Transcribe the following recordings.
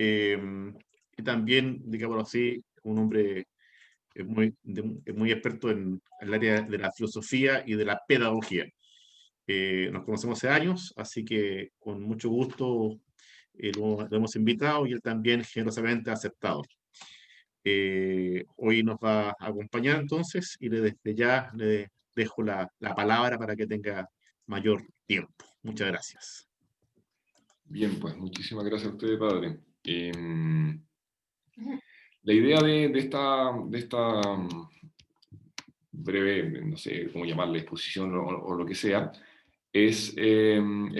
eh, y también, digámoslo así, un hombre muy experto en el área de la filosofía y de la pedagogía. Nos conocemos hace años, así que con mucho gusto lo hemos invitado y él también generosamente ha aceptado. Hoy nos va a acompañar entonces y desde ya le dejo la palabra para que tenga mayor tiempo. Muchas gracias. Bien, pues muchísimas gracias a ustedes, padre. La idea de esta breve, no sé cómo llamarle, exposición o lo que sea, es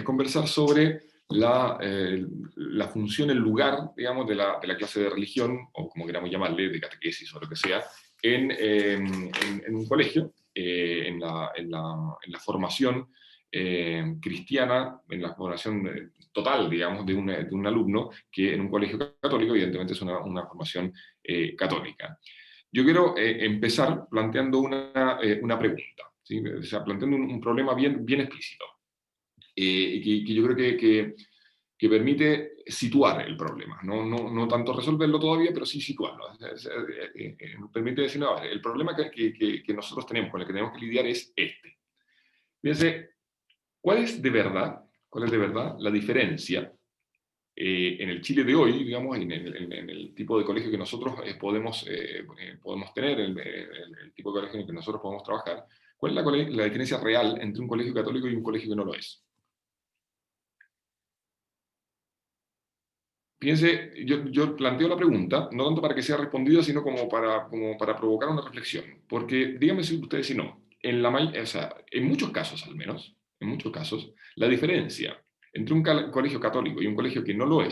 conversar sobre la función, el lugar, digamos, de la clase de religión, o como queramos llamarle, de catequesis o lo que sea, en un colegio, en la formación cristiana, en la formación total, digamos, de un alumno que en un colegio católico, evidentemente, es una formación católica. Yo quiero empezar planteando una pregunta, ¿sí? O sea, planteando un problema bien explícito, que yo creo que permite situar el problema, no tanto resolverlo todavía, pero sí situarlo. Permite decir, no, el problema que nosotros tenemos, con el que tenemos que lidiar es este. Fíjense, ¿cuál es de verdad la diferencia en el Chile de hoy, digamos, en el tipo de colegio que nosotros podemos tener, el tipo de colegio en el que nosotros podemos trabajar? ¿Cuál es la diferencia real entre un colegio católico y un colegio que no lo es? Fíjense, yo planteo la pregunta, no tanto para que sea respondida, sino como para provocar una reflexión. Porque díganme si ustedes si no, o sea, en muchos casos al menos, en muchos casos, la diferencia entre un colegio católico y un colegio que no lo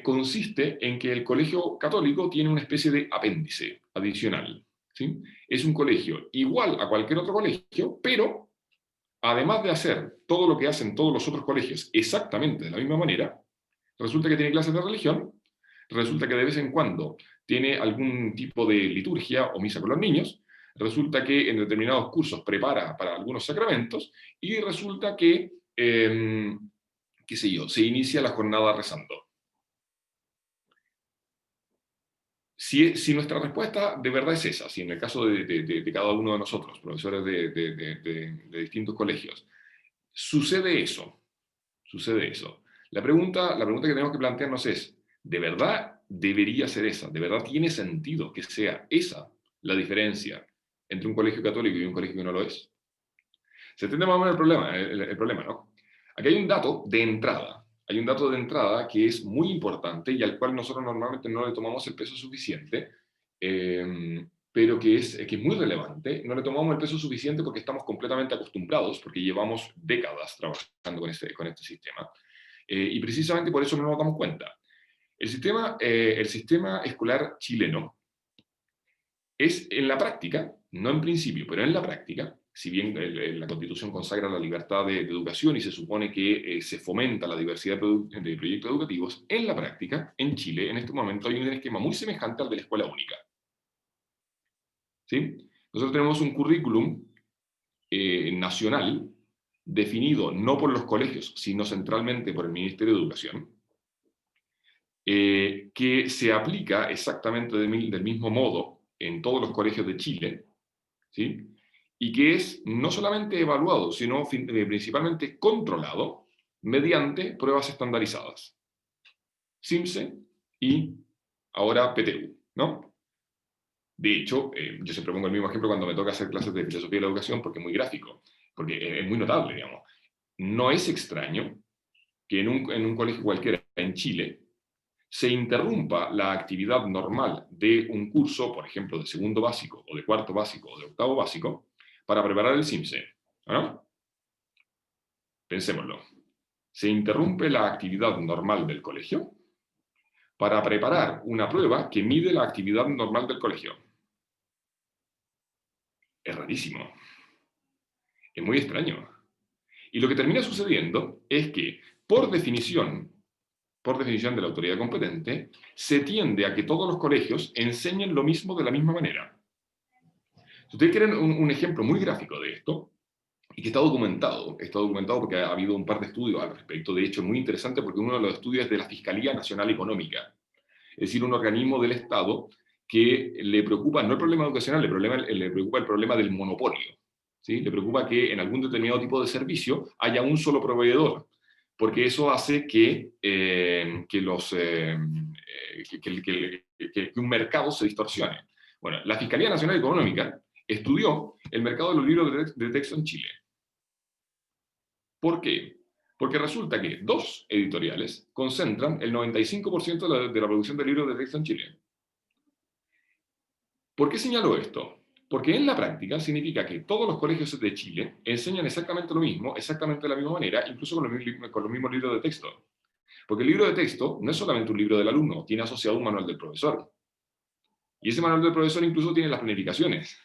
consiste en que el colegio católico tiene una especie de apéndice adicional, ¿sí? Es un colegio igual a cualquier otro colegio, pero además de hacer todo lo que hacen todos los otros colegios exactamente de la misma manera, resulta que tiene clases de religión, resulta que de vez en cuando tiene algún tipo de liturgia o misa con los niños, resulta que en determinados cursos prepara para algunos sacramentos y resulta que, qué sé yo, se inicia la jornada rezando. Si nuestra respuesta de verdad es esa, si en el caso de cada uno de nosotros, profesores de distintos colegios, sucede eso, la pregunta que tenemos que plantearnos es, ¿de verdad debería ser esa? ¿De verdad tiene sentido que sea esa la diferencia entre un colegio católico y un colegio que no lo es? Se entiende más o menos el problema, ¿no? Aquí hay un dato de entrada que es muy importante y al cual nosotros normalmente no le tomamos el peso suficiente, pero que es muy relevante. No le tomamos el peso suficiente porque estamos completamente acostumbrados, porque llevamos décadas trabajando con este sistema. Y precisamente por eso no nos damos cuenta. El sistema escolar chileno es en la práctica, no en principio, pero en la práctica, si bien la Constitución consagra la libertad de educación y se supone que se fomenta la diversidad de proyectos educativos, en la práctica, en Chile, en este momento hay un esquema muy semejante al de la escuela única. ¿Sí? Nosotros tenemos un currículum nacional definido no por los colegios, sino centralmente por el Ministerio de Educación, que se aplica exactamente del mismo modo en todos los colegios de Chile, ¿sí? Y que es no solamente evaluado, sino principalmente controlado mediante pruebas estandarizadas. CIMSE y ahora PTU, ¿no? De hecho, yo siempre pongo el mismo ejemplo cuando me toca hacer clases de filosofía de la educación porque es muy gráfico, porque es muy notable, digamos. No es extraño que en un colegio cualquiera en Chile se interrumpa la actividad normal de un curso, por ejemplo, de segundo básico, o de cuarto básico, o de octavo básico, para preparar el CIMSE, ¿no? Pensémoslo. Se interrumpe la actividad normal del colegio para preparar una prueba que mide la actividad normal del colegio. Es rarísimo. Es muy extraño. Y lo que termina sucediendo es que, por definición de la autoridad competente, se tiende a que todos los colegios enseñen lo mismo de la misma manera. Si ustedes quieren un ejemplo muy gráfico de esto, y que está documentado porque ha habido un par de estudios al respecto. De hecho, es muy interesante porque uno de los estudios es de la Fiscalía Nacional Económica, es decir, un organismo del Estado que le preocupa, no el problema educacional, le preocupa el problema del monopolio. ¿Sí? Le preocupa que en algún determinado tipo de servicio haya un solo proveedor, porque eso hace que un mercado se distorsione. Bueno, la Fiscalía Nacional Económica estudió el mercado de los libros de texto en Chile. ¿Por qué? Porque resulta que dos editoriales concentran el 95% de la producción de libros de texto en Chile. ¿Por qué señalo esto? Porque en la práctica significa que todos los colegios de Chile enseñan exactamente lo mismo, exactamente de la misma manera, incluso con los mismos libros de texto. Porque el libro de texto no es solamente un libro del alumno, tiene asociado un manual del profesor. Y ese manual del profesor incluso tiene las planificaciones.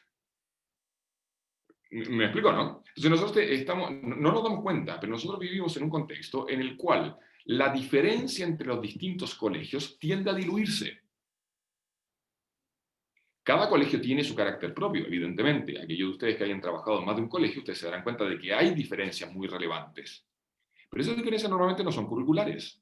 ¿Me explico, no? Entonces nosotros no nos damos cuenta, pero nosotros vivimos en un contexto en el cual la diferencia entre los distintos colegios tiende a diluirse. Cada colegio tiene su carácter propio, evidentemente. Aquellos de ustedes que hayan trabajado en más de un colegio, ustedes se darán cuenta de que hay diferencias muy relevantes. Pero esas diferencias normalmente no son curriculares.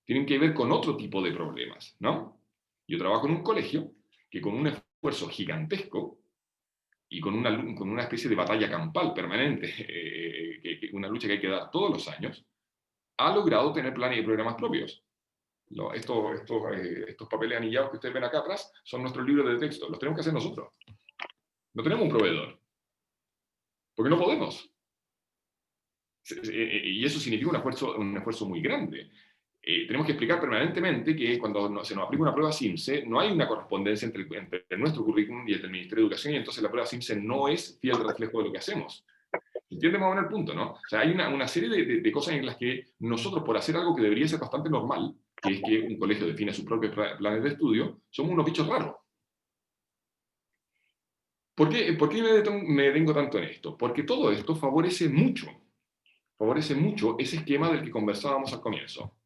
Tienen que ver con otro tipo de problemas, ¿no? Yo trabajo en un colegio que con un esfuerzo gigantesco y con una especie de batalla campal permanente, una lucha que hay que dar todos los años, ha logrado tener planes y programas propios. Estos papeles anillados que ustedes ven acá atrás son nuestros libros de texto, los tenemos que hacer nosotros. No tenemos un proveedor, porque no podemos. Y eso significa un esfuerzo muy grande. Tenemos que explicar permanentemente que cuando se nos aplica una prueba CIMSE, no hay una correspondencia entre nuestro currículum y el del Ministerio de Educación, y entonces la prueba CIMSE no es fiel reflejo de lo que hacemos. ¿Entiende más o menos el punto, no? O sea, hay una serie de cosas en las que nosotros, por hacer algo que debería ser bastante normal, que es que un colegio define sus propios planes de estudio, somos unos bichos raros. ¿Por qué me detengo tanto en esto? Porque todo esto favorece mucho ese esquema del que conversábamos al comienzo.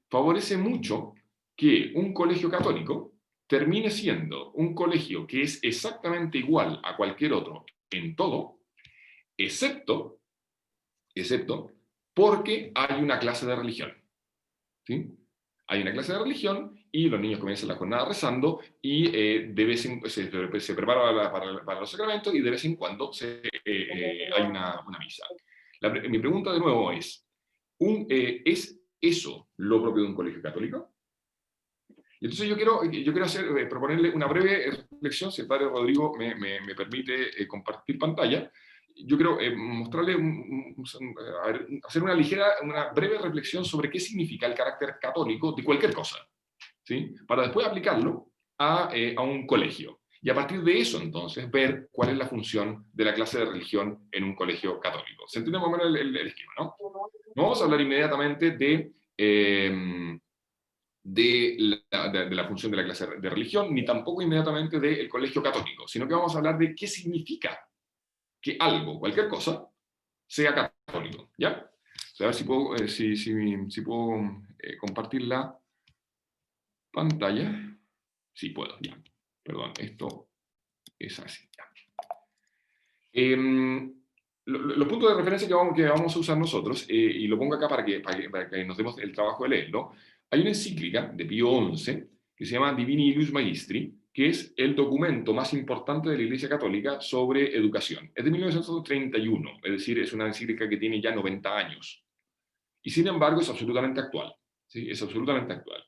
Favorece mucho que un colegio católico termine siendo un colegio que es exactamente igual a cualquier otro en todo, excepto porque hay una clase de religión. ¿Sí? Hay una clase de religión y los niños comienzan la jornada rezando y se prepara para los sacramentos y de vez en cuando hay una misa. Mi pregunta de nuevo es, ¿es eso lo propio de un colegio católico? Y entonces yo quiero proponerle una breve reflexión, si el padre Rodrigo me permite compartir pantalla. Yo quiero mostrarle, hacer una breve reflexión sobre qué significa el carácter católico de cualquier cosa, ¿sí? Para después aplicarlo a un colegio. Y a partir de eso, entonces, ver cuál es la función de la clase de religión en un colegio católico. ¿Se entiende más o menos el esquema, no? No vamos a hablar inmediatamente de la función de la clase de religión, ni tampoco inmediatamente del colegio católico, sino que vamos a hablar de qué significa que algo, cualquier cosa, sea católico, ¿ya? A ver si puedo, si puedo compartir la pantalla. Sí puedo, ya. Perdón, esto es así, ya. Los puntos de referencia que vamos a usar nosotros, y lo pongo acá para que nos demos el trabajo de leerlo, hay una encíclica de Pío XI que se llama Divini Iudice Magistri, que es el documento más importante de la Iglesia Católica sobre educación. Es de 1931, es decir, es una encíclica que tiene ya 90 años. Y sin embargo es absolutamente actual. ¿Sí? Es absolutamente actual.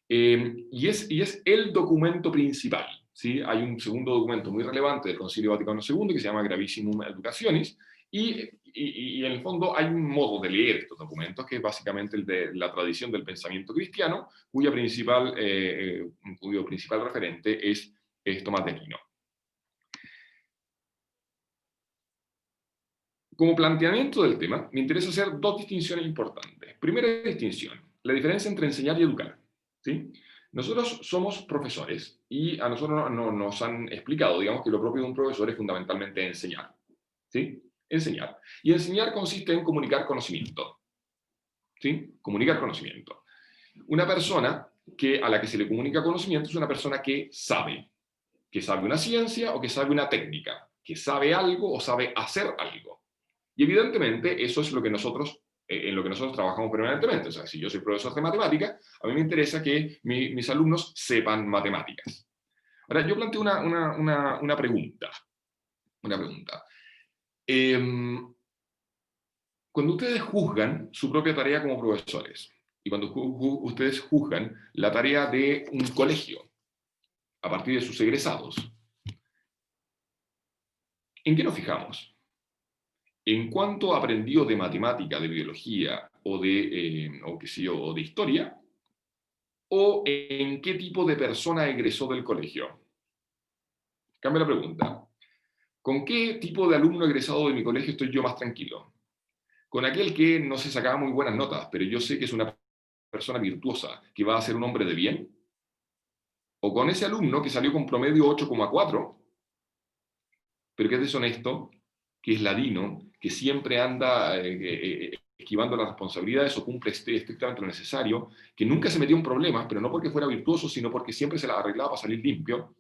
Y es el documento principal. ¿Sí? Hay un segundo documento muy relevante del Concilio Vaticano II que se llama Gravissimum Educationis, y en el fondo hay un modo de leer estos documentos que es básicamente el de la tradición del pensamiento cristiano, cuyo principal referente es Tomás de Aquino. Como planteamiento del tema, me interesa hacer dos distinciones importantes. Primera distinción, la diferencia entre enseñar y educar. ¿Sí? Nosotros somos profesores y a nosotros nos han explicado, digamos, que lo propio de un profesor es fundamentalmente enseñar. ¿Sí? Enseñar. Y enseñar consiste en comunicar conocimiento. ¿Sí? Comunicar conocimiento. Una persona a la que se le comunica conocimiento es una persona que sabe una ciencia o que sabe una técnica. que sabe algo o sabe hacer algo. Y evidentemente eso es lo que nosotros, en lo que nosotros trabajamos permanentemente. O sea, si yo soy profesor de matemática, a mí me interesa que mis alumnos sepan matemáticas. Ahora, yo planteo una pregunta. Una pregunta. Cuando ustedes juzgan su propia tarea como profesores, y cuando ustedes juzgan la tarea de un colegio a partir de sus egresados, ¿en qué nos fijamos? ¿En cuánto aprendió de matemática, de biología o qué sé yo, o de historia? ¿O en qué tipo de persona egresó del colegio? Cambia la pregunta. ¿Con qué tipo de alumno egresado de mi colegio estoy yo más tranquilo? ¿Con aquel que no se sacaba muy buenas notas, pero yo sé que es una persona virtuosa, que va a ser un hombre de bien? ¿O con ese alumno que salió con promedio 8,4, pero que es deshonesto, que es ladino, que siempre anda esquivando las responsabilidades o cumple estrictamente lo necesario, que nunca se metió en problemas, pero no porque fuera virtuoso, sino porque siempre se las arreglaba para salir limpio?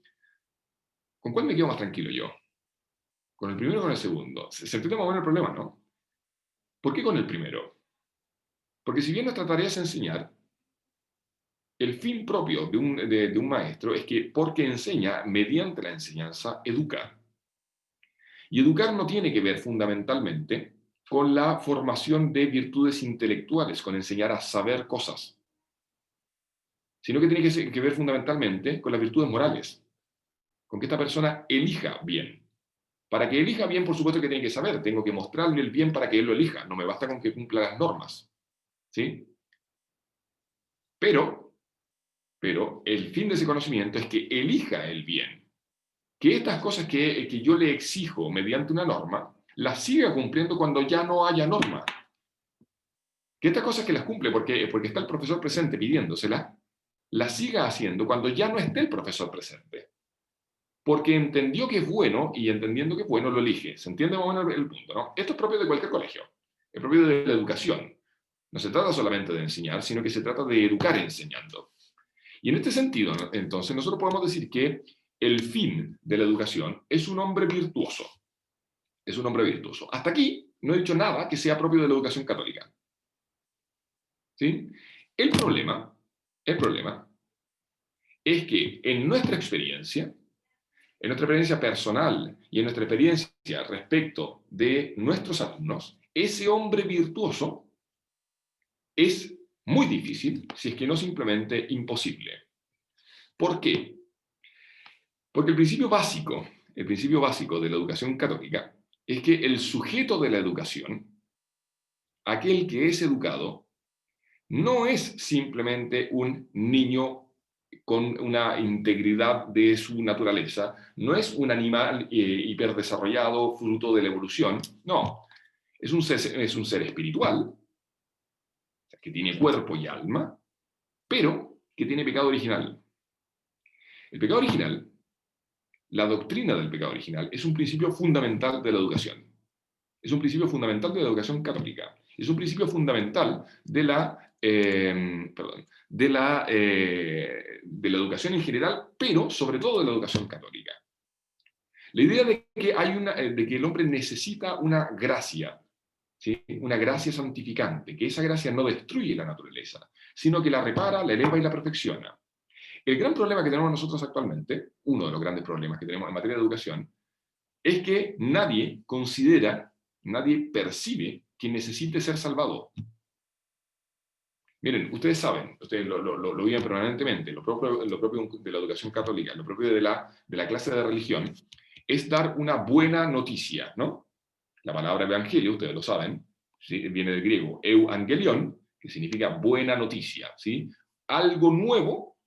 ¿Con cuál me quedo más tranquilo yo? ¿Con el primero o con el segundo? Se entiende más o menos el problema, ¿no? ¿Por qué con el primero? Porque si bien nuestra tarea es enseñar, el fin propio de un maestro es que, porque enseña, mediante la enseñanza, educa. Y educar no tiene que ver fundamentalmente con la formación de virtudes intelectuales, con enseñar a saber cosas, sino que tiene que ver fundamentalmente con las virtudes morales, con que esta persona elija bien. Para que elija bien, por supuesto que tiene que saber, tengo que mostrarle el bien para que él lo elija, no me basta con que cumpla las normas, ¿sí? Pero el fin de ese conocimiento es que elija el bien, que estas cosas que yo le exijo mediante una norma, las siga cumpliendo cuando ya no haya norma. Que estas cosas que las cumple porque está el profesor presente pidiéndosela, las siga haciendo cuando ya no esté el profesor presente. Porque entendió que es bueno y entendiendo que es bueno lo elige. ¿Se entiende más o menos el punto, no? Esto es propio de cualquier colegio, es propio de la educación. No se trata solamente de enseñar, sino que se trata de educar enseñando. Y en este sentido, entonces, nosotros podemos decir que el fin de la educación es un hombre virtuoso. Es un hombre virtuoso. Hasta aquí no he dicho nada que sea propio de la educación católica. ¿Sí? El problema es que en nuestra experiencia personal y en nuestra experiencia respecto de nuestros alumnos, ese hombre virtuoso es muy difícil, si es que no simplemente imposible. ¿Por qué? Porque el principio básico de la educación católica es que el sujeto de la educación, aquel que es educado, no es simplemente un niño con una integridad de su naturaleza, no es un animal hiperdesarrollado fruto de la evolución, no, es un ser espiritual, que tiene cuerpo y alma, pero que tiene pecado original. El pecado original, la doctrina del pecado original, es un principio fundamental de la educación. Es un principio fundamental de la educación católica. Es un principio fundamental de la educación en general, pero sobre todo de la educación católica. La idea de que el hombre necesita una gracia, ¿sí? Una gracia santificante, que esa gracia no destruye la naturaleza, sino que la repara, la eleva y la perfecciona. El gran problema que tenemos nosotros actualmente, uno de los grandes problemas que tenemos en materia de educación, es que nadie percibe que necesite ser salvado. Miren, ustedes saben, ustedes lo viven permanentemente, lo propio de la educación católica, lo propio de la clase de religión, es dar una buena noticia, ¿no? La palabra evangelio, ustedes lo saben, ¿sí? Viene del griego euangelion, que significa buena noticia, ¿sí? Algo nuevo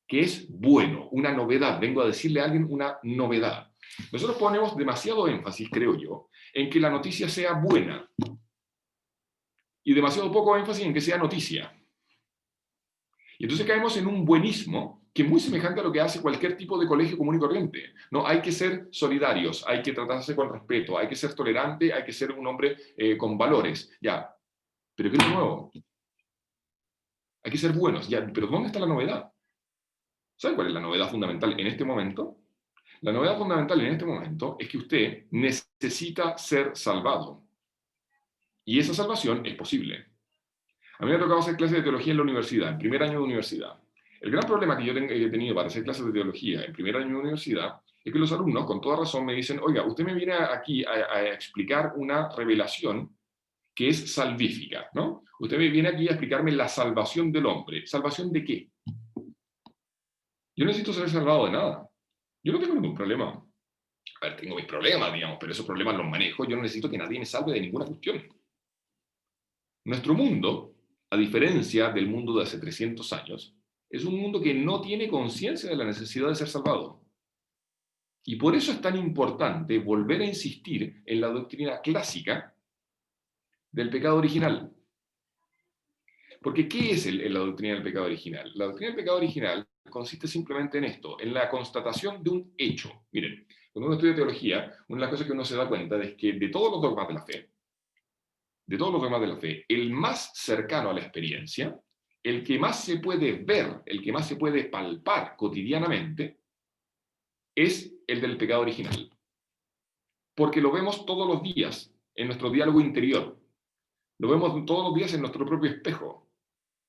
que es bueno, una novedad. Vengo a decirle a alguien una novedad. Nosotros ponemos demasiado énfasis, creo yo, en que la noticia sea buena y demasiado poco énfasis en que sea noticia. Y entonces caemos en un buenismo que es muy semejante a lo que hace cualquier tipo de colegio común y corriente. No, hay que ser solidarios, hay que tratarse con respeto, hay que ser tolerante, hay que ser un hombre con valores. Ya, pero ¿qué es lo nuevo? Hay que ser buenos. Ya, pero ¿dónde está la novedad? ¿Saben cuál es la novedad fundamental en este momento? La novedad fundamental en este momento es que usted necesita ser salvado. Y esa salvación es posible. A mí me ha tocado hacer clases de teología en la universidad, en primer año de universidad. El gran problema que yo he tenido para hacer clases de teología en primer año de universidad es que los alumnos, con toda razón, me dicen, oiga, usted me viene aquí a explicar una revelación que es salvífica, ¿no? Usted me viene aquí a explicarme la salvación del hombre. ¿Salvación de qué? Yo no necesito ser salvado de nada. Yo no tengo ningún problema. A ver, tengo mis problemas, digamos, pero esos problemas los manejo. Yo no necesito que nadie me salve de ninguna cuestión. Nuestro mundo, a diferencia del mundo de hace 300 años, es un mundo que no tiene conciencia de la necesidad de ser salvado. Y por eso es tan importante volver a insistir en la doctrina clásica del pecado original. Porque ¿qué es la doctrina del pecado original? La doctrina del pecado original consiste simplemente en esto, en la constatación de un hecho. Miren, cuando uno estudia teología, una de las cosas que uno se da cuenta es que de todos los dogmas de la fe, el más cercano a la experiencia, el que más se puede ver, el que más se puede palpar cotidianamente, es el del pecado original. Porque lo vemos todos los días en nuestro diálogo interior. Lo vemos todos los días en nuestro propio espejo.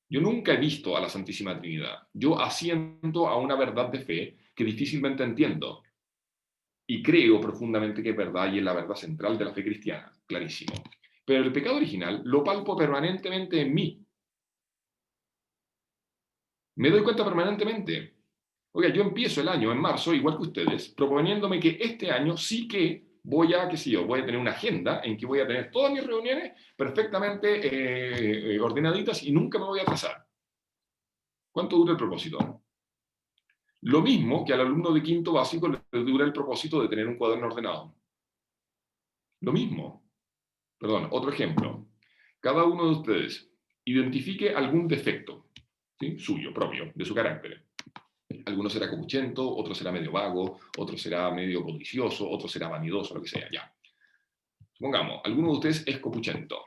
Yo nunca he visto a la Santísima Trinidad. Yo asiento a una verdad de fe que difícilmente entiendo. Y creo profundamente que es verdad y es la verdad central de la fe cristiana, clarísimo. Pero el pecado original lo palpo permanentemente en mí. Me doy cuenta permanentemente. Oiga, yo empiezo el año en marzo, igual que ustedes, proponiéndome que este año sí que voy a, qué sé yo, voy a tener una agenda en que voy a tener todas mis reuniones perfectamente ordenaditas y nunca me voy a atrasar. ¿Cuánto dura el propósito? Lo mismo que al alumno de quinto básico le dura el propósito de tener un cuaderno ordenado. Lo mismo. Perdón, otro ejemplo. Cada uno de ustedes identifique algún defecto, ¿sí? Suyo, propio, de su carácter. Alguno será copuchento, otro será medio vago, otro será medio codicioso, otro será vanidoso, lo que sea, ya. Supongamos, alguno de ustedes es copuchento.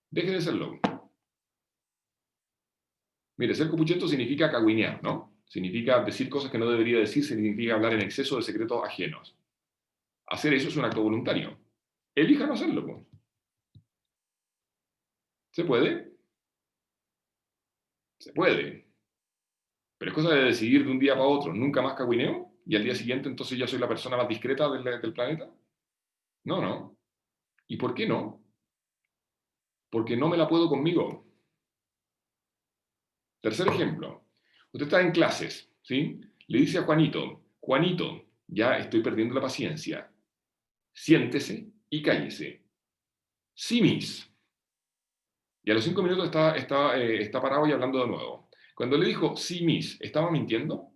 Deje de serlo. Mire, ser copuchento significa cagüinear, ¿no? Significa decir cosas que no debería decir, significa hablar en exceso de secretos ajenos. Hacer eso es un acto voluntario. Elija no hacerlo, pues. ¿Se puede? Se puede. Pero es cosa de decidir de un día para otro, nunca más cagüineo, y al día siguiente entonces ya soy la persona más discreta del planeta. No, no. ¿Y por qué no? Porque no me la puedo conmigo. Tercer ejemplo. Usted está en clases, ¿sí? Le dice a Juanito, Juanito, ya estoy perdiendo la paciencia. Siéntese y cállese. Sí, miss. Y a los 5 minutos está parado y hablando de nuevo. Cuando le dijo, sí, miss, ¿estaba mintiendo?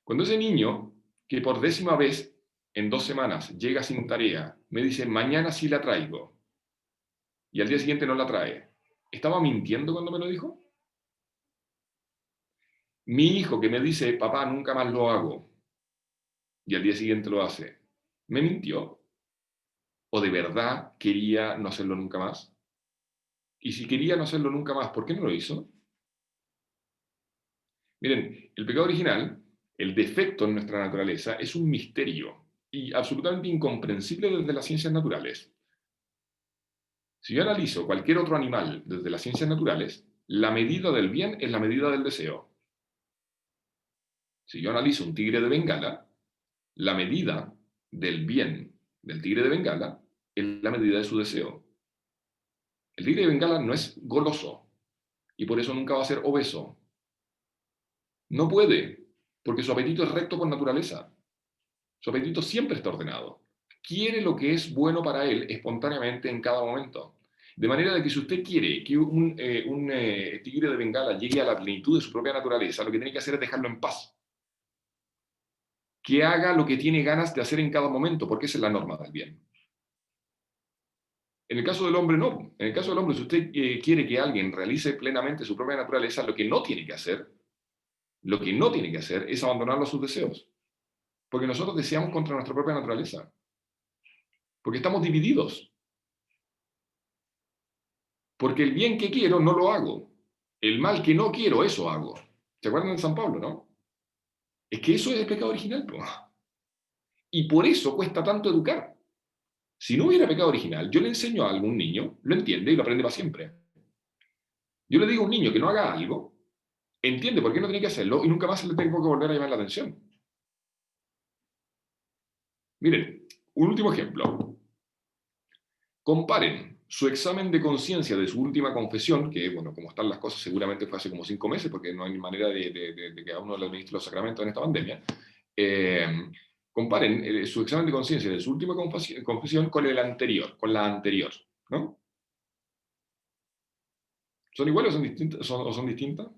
Cuando ese niño, que por 10ª vez en 2 semanas llega sin tarea, me dice, mañana sí la traigo, y al día siguiente no la trae, ¿estaba mintiendo cuando me lo dijo? Mi hijo que me dice, papá, nunca más lo hago, y al día siguiente lo hace, ¿me mintió? ¿O de verdad quería no hacerlo nunca más? Y si quería no hacerlo nunca más, ¿por qué no lo hizo? Miren, el pecado original, el defecto en nuestra naturaleza, es un misterio y absolutamente incomprensible desde las ciencias naturales. Si yo analizo cualquier otro animal desde las ciencias naturales, la medida del bien es la medida del deseo. Si yo analizo un tigre de Bengala, la medida del bien del tigre de Bengala es la medida de su deseo. El tigre de Bengala no es goloso y por eso nunca va a ser obeso. No puede, porque su apetito es recto por naturaleza. Su apetito siempre está ordenado. Quiere lo que es bueno para él espontáneamente en cada momento. De manera de que si usted quiere que un tigre de Bengala llegue a la plenitud de su propia naturaleza, lo que tiene que hacer es dejarlo en paz. Que haga lo que tiene ganas de hacer en cada momento, porque esa es la norma del bien. En el caso del hombre, no. En el caso del hombre, si usted quiere que alguien realice plenamente su propia naturaleza, lo que no tiene que hacer es abandonarlo a sus deseos. Porque nosotros deseamos contra nuestra propia naturaleza. Porque estamos divididos. Porque el bien que quiero no lo hago. El mal que no quiero, eso hago. ¿Se acuerdan de San Pablo, no? Es que eso es el pecado original, po. Y por eso cuesta tanto educar. Si no hubiera pecado original, yo le enseño a algún niño, lo entiende y lo aprende para siempre. Yo le digo a un niño que no haga algo, entiende por qué no tiene que hacerlo y nunca más le tengo que volver a llamar la atención. Miren, un último ejemplo. Comparen su examen de conciencia de su última confesión, que, bueno, como están las cosas, seguramente fue hace como 5 meses, porque no hay manera de que a uno le administre los sacramentos en esta pandemia. Comparen su examen de conciencia de su última confesión con el anterior, con la anterior, ¿no? ¿Son iguales o son distintas? ¿Son distintas?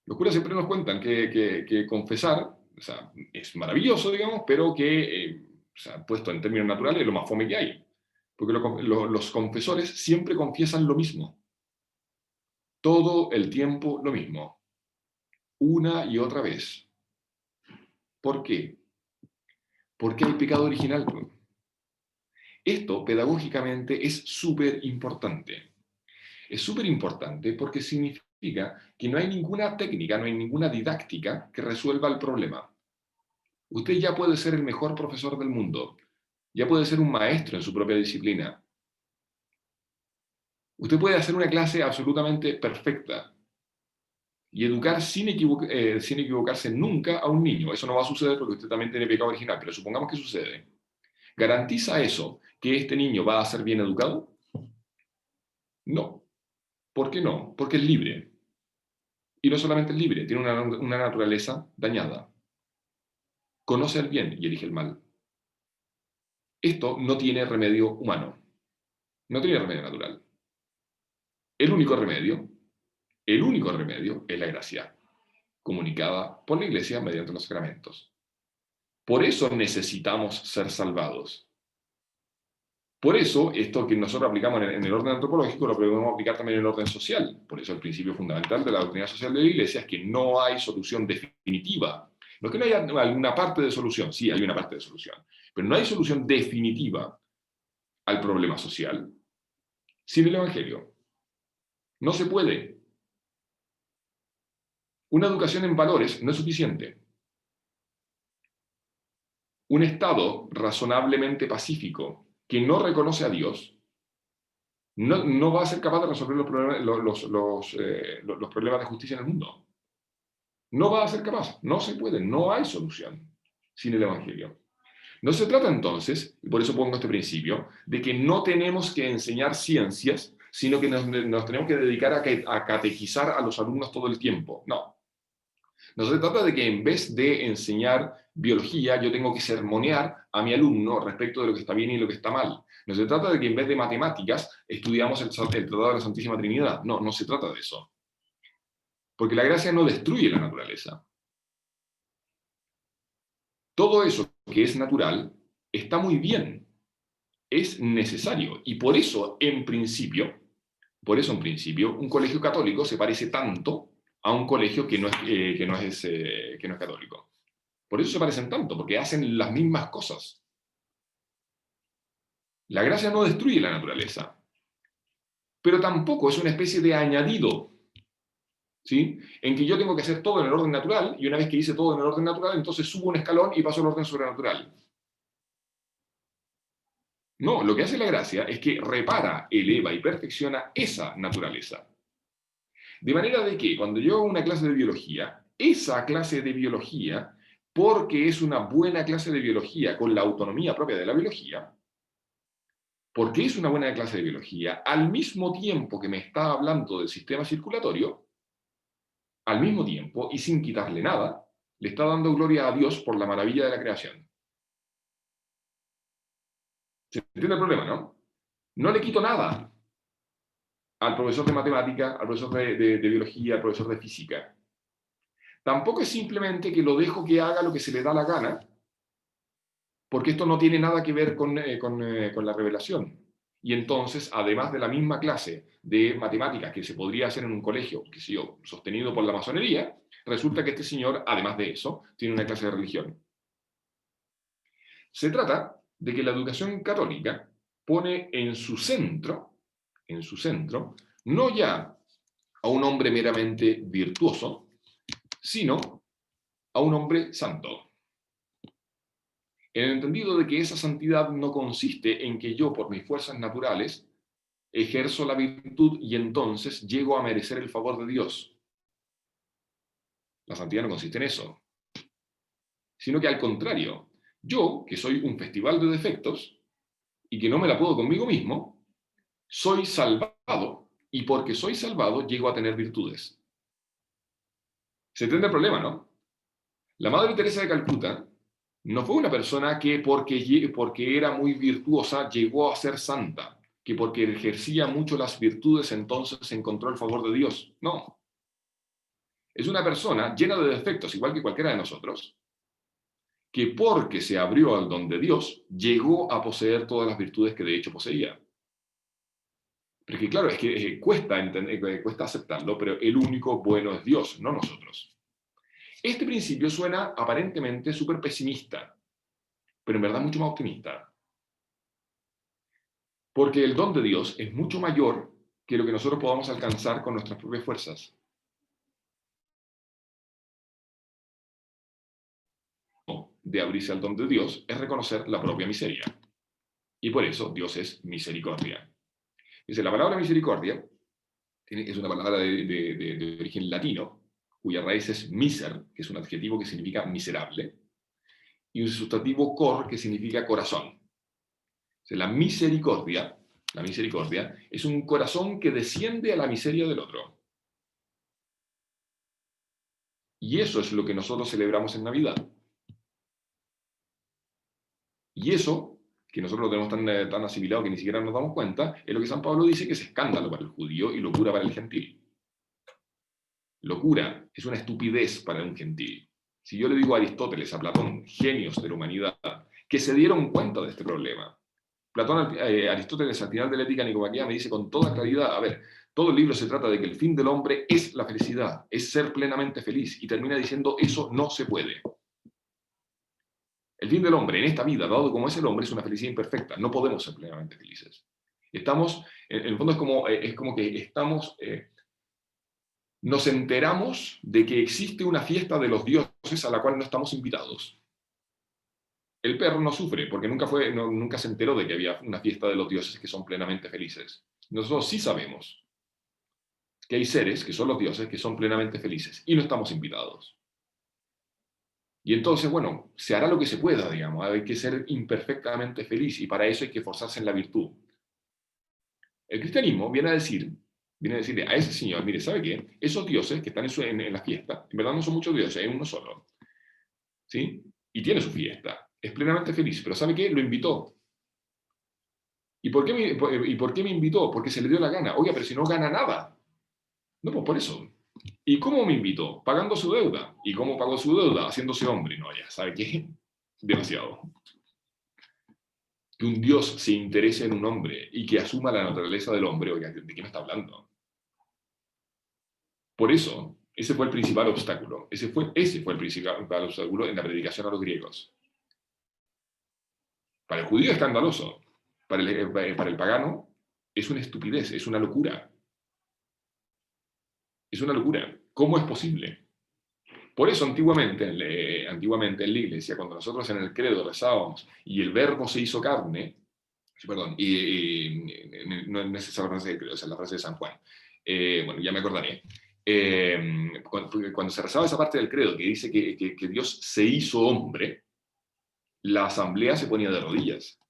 Los curas siempre nos cuentan que confesar, o sea, es maravilloso, digamos, pero que, o sea, puesto en términos naturales, es lo más fome que hay. Porque los confesores siempre confiesan lo mismo. Todo el tiempo lo mismo. Una y otra vez. ¿Por qué? Porque hay pecado original. Esto, pedagógicamente, es súper importante. Es súper importante porque significa que no hay ninguna técnica, no hay ninguna didáctica que resuelva el problema. Usted ya puede ser el mejor profesor del mundo, ya puede ser un maestro en su propia disciplina. Usted puede hacer una clase absolutamente perfecta y educar sin equivocarse nunca a un niño. Eso no va a suceder porque usted también tiene pecado original, pero supongamos que sucede. ¿Garantiza eso que este niño va a ser bien educado? No. ¿Por qué no? Porque es libre. Y no solamente es libre, tiene una naturaleza dañada. Conoce el bien y elige el mal. Esto no tiene remedio humano. No tiene remedio natural. El único remedio es la gracia, comunicada por la Iglesia mediante los sacramentos. Por eso necesitamos ser salvados. Por eso, esto que nosotros aplicamos en el orden antropológico, lo podemos aplicar también en el orden social. Por eso el principio fundamental de la doctrina social de la Iglesia es que no hay solución definitiva. No es que no haya alguna parte de solución, sí, hay una parte de solución, pero no hay solución definitiva al problema social sin el Evangelio. No se puede. Una educación en valores no es suficiente. Un Estado razonablemente pacífico que no reconoce a Dios no va a ser capaz de resolver los problemas de justicia en el mundo. No va a ser capaz, no se puede, no hay solución sin el Evangelio. No se trata entonces, y por eso pongo este principio, de que no tenemos que enseñar ciencias, sino que nos tenemos que dedicar a catequizar a los alumnos todo el tiempo. No. No se trata de que en vez de enseñar biología, yo tengo que sermonear a mi alumno respecto de lo que está bien y lo que está mal. No se trata de que en vez de matemáticas estudiamos el Tratado de la Santísima Trinidad. No, no se trata de eso. Porque la gracia no destruye la naturaleza. Todo eso que es natural está muy bien, es necesario. Y por eso, en principio, un colegio católico se parece tanto a un colegio que no es católico. Por eso se parecen tanto, porque hacen las mismas cosas. La gracia no destruye la naturaleza, pero tampoco es una especie de añadido, ¿sí? En que yo tengo que hacer todo en el orden natural, y una vez que hice todo en el orden natural, entonces subo un escalón y paso al orden sobrenatural. No, lo que hace la gracia es que repara, eleva y perfecciona esa naturaleza. De manera de que cuando yo hago una clase de biología, esa clase de biología, porque es una buena clase de biología con la autonomía propia de la biología, porque es una buena clase de biología, al mismo tiempo que me está hablando del sistema circulatorio, al mismo tiempo y sin quitarle nada, le está dando gloria a Dios por la maravilla de la creación. ¿Se entiende el problema, no? No le quito nada al profesor de matemática, al profesor de biología, al profesor de física. Tampoco es simplemente que lo dejo que haga lo que se le da la gana, porque esto no tiene nada que ver con la revelación. Y entonces, además de la misma clase de matemáticas que se podría hacer en un colegio, que sé yo, sostenido por la masonería, resulta que este señor, además de eso, tiene una clase de religión. Se trata de que la educación católica pone en su centro, no ya a un hombre meramente virtuoso, sino a un hombre santo. En el entendido de que esa santidad no consiste en que yo, por mis fuerzas naturales, ejerzo la virtud y entonces llego a merecer el favor de Dios. La santidad no consiste en eso, sino que al contrario, yo, que soy un festival de defectos y que no me la puedo conmigo mismo, soy salvado, y porque soy salvado llego a tener virtudes. ¿Se entiende el problema, no? La Madre Teresa de Calcuta no fue una persona que porque era muy virtuosa llegó a ser santa, que porque ejercía mucho las virtudes entonces encontró el favor de Dios. No. Es una persona llena de defectos, igual que cualquiera de nosotros, que porque se abrió al don de Dios, llegó a poseer todas las virtudes que de hecho poseía. Pero es que claro, es que cuesta aceptarlo, pero el único bueno es Dios, no nosotros. Este principio suena aparentemente súper pesimista, pero en verdad mucho más optimista. Porque el don de Dios es mucho mayor que lo que nosotros podamos alcanzar con nuestras propias fuerzas. De abrirse al don de Dios es reconocer la propia miseria. Y por eso Dios es misericordia. Dice, la palabra misericordia es una palabra de origen latino, cuya raíz es miser, que es un adjetivo que significa miserable, y un sustantivo cor, que significa corazón. La misericordia es un corazón que desciende a la miseria del otro. Y eso es lo que nosotros celebramos en Navidad. Y eso, que nosotros lo tenemos tan asimilado que ni siquiera nos damos cuenta, es lo que San Pablo dice que es escándalo para el judío y locura para el gentil. Locura es una estupidez para un gentil. Si yo le digo a Aristóteles, a Platón, genios de la humanidad, que se dieron cuenta de este problema. Aristóteles al final de la Ética Nicomaquea me dice con toda claridad, a ver, todo el libro se trata de que el fin del hombre es la felicidad, es ser plenamente feliz, y termina diciendo eso no se puede. El fin del hombre en esta vida, dado como es el hombre, es una felicidad imperfecta, no podemos ser plenamente felices. Estamos, en el fondo es como que estamos... nos enteramos de que existe una fiesta de los dioses a la cual no estamos invitados. El perro no sufre porque nunca se enteró de que había una fiesta de los dioses que son plenamente felices. Nosotros sí sabemos que hay seres que son los dioses que son plenamente felices y no estamos invitados. Y entonces, bueno, se hará lo que se pueda, digamos. Hay que ser imperfectamente feliz y para eso hay que esforzarse en la virtud. El cristianismo viene a decirle a ese señor, mire, ¿sabe qué? Esos dioses que están en la fiesta, en verdad no son muchos dioses, hay uno solo. ¿Sí? Y tiene su fiesta. Es plenamente feliz, pero ¿sabe qué? Lo invitó. ¿Y por qué me invitó? Porque se le dio la gana. Oiga, pero si no gana nada. No, pues por eso. ¿Y cómo me invitó? Pagando su deuda. ¿Y cómo pagó su deuda? Haciéndose hombre. No, ya, ¿sabe qué? Demasiado. Que un Dios se interese en un hombre y que asuma la naturaleza del hombre, oiga, ¿de qué me está hablando? Por eso, ese fue el principal obstáculo. Ese fue el principal obstáculo en la predicación a los griegos. Para el judío es escandaloso. Para el pagano es una estupidez, es una locura. Es una locura. ¿Cómo es posible? Por eso antiguamente en la iglesia, cuando nosotros en el credo rezábamos y el verbo se hizo carne, perdón, no es esa la frase del credo, esa es la frase de San Juan. Bueno, ya me acordaré. Cuando se rezaba esa parte del credo que dice que Dios se hizo hombre, la asamblea se ponía de rodillas.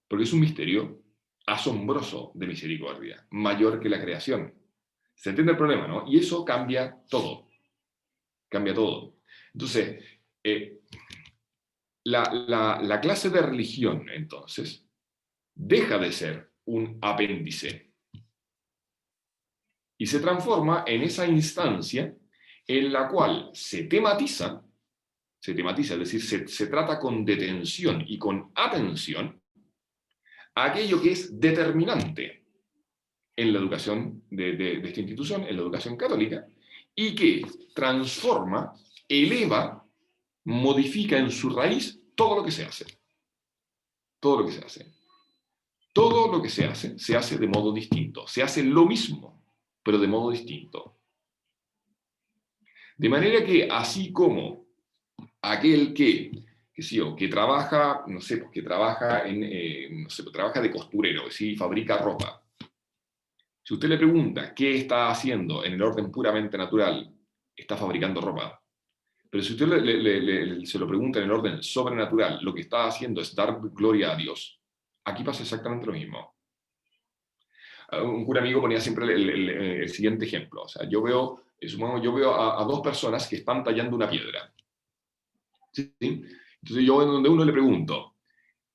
Porque es un misterio asombroso de misericordia, mayor que la creación. ¿Se entiende el problema, no? Y eso cambia todo. Cambia todo. Entonces, la clase de religión, entonces, deja de ser un apéndice y se transforma en esa instancia en la cual se tematiza, es decir, se trata con detención y con atención aquello que es determinante en la educación de esta institución, en la educación católica, y que transforma, eleva, modifica en su raíz todo lo que se hace. Todo lo que se hace. Todo lo que se hace de modo distinto. Se hace lo mismo, pero de modo distinto. De manera que, así como aquel que trabaja, no sé, que trabaja no sé, trabaja de costurero, ¿sí? Fabrica ropa. Si usted le pregunta qué está haciendo en el orden puramente natural, está fabricando ropa. Pero si usted se lo pregunta en el orden sobrenatural, lo que está haciendo es dar gloria a Dios. Aquí pasa exactamente lo mismo. Un cura amigo ponía siempre el siguiente ejemplo. O sea, yo veo a dos personas que están tallando una piedra. ¿Sí? Entonces yo donde uno le pregunto,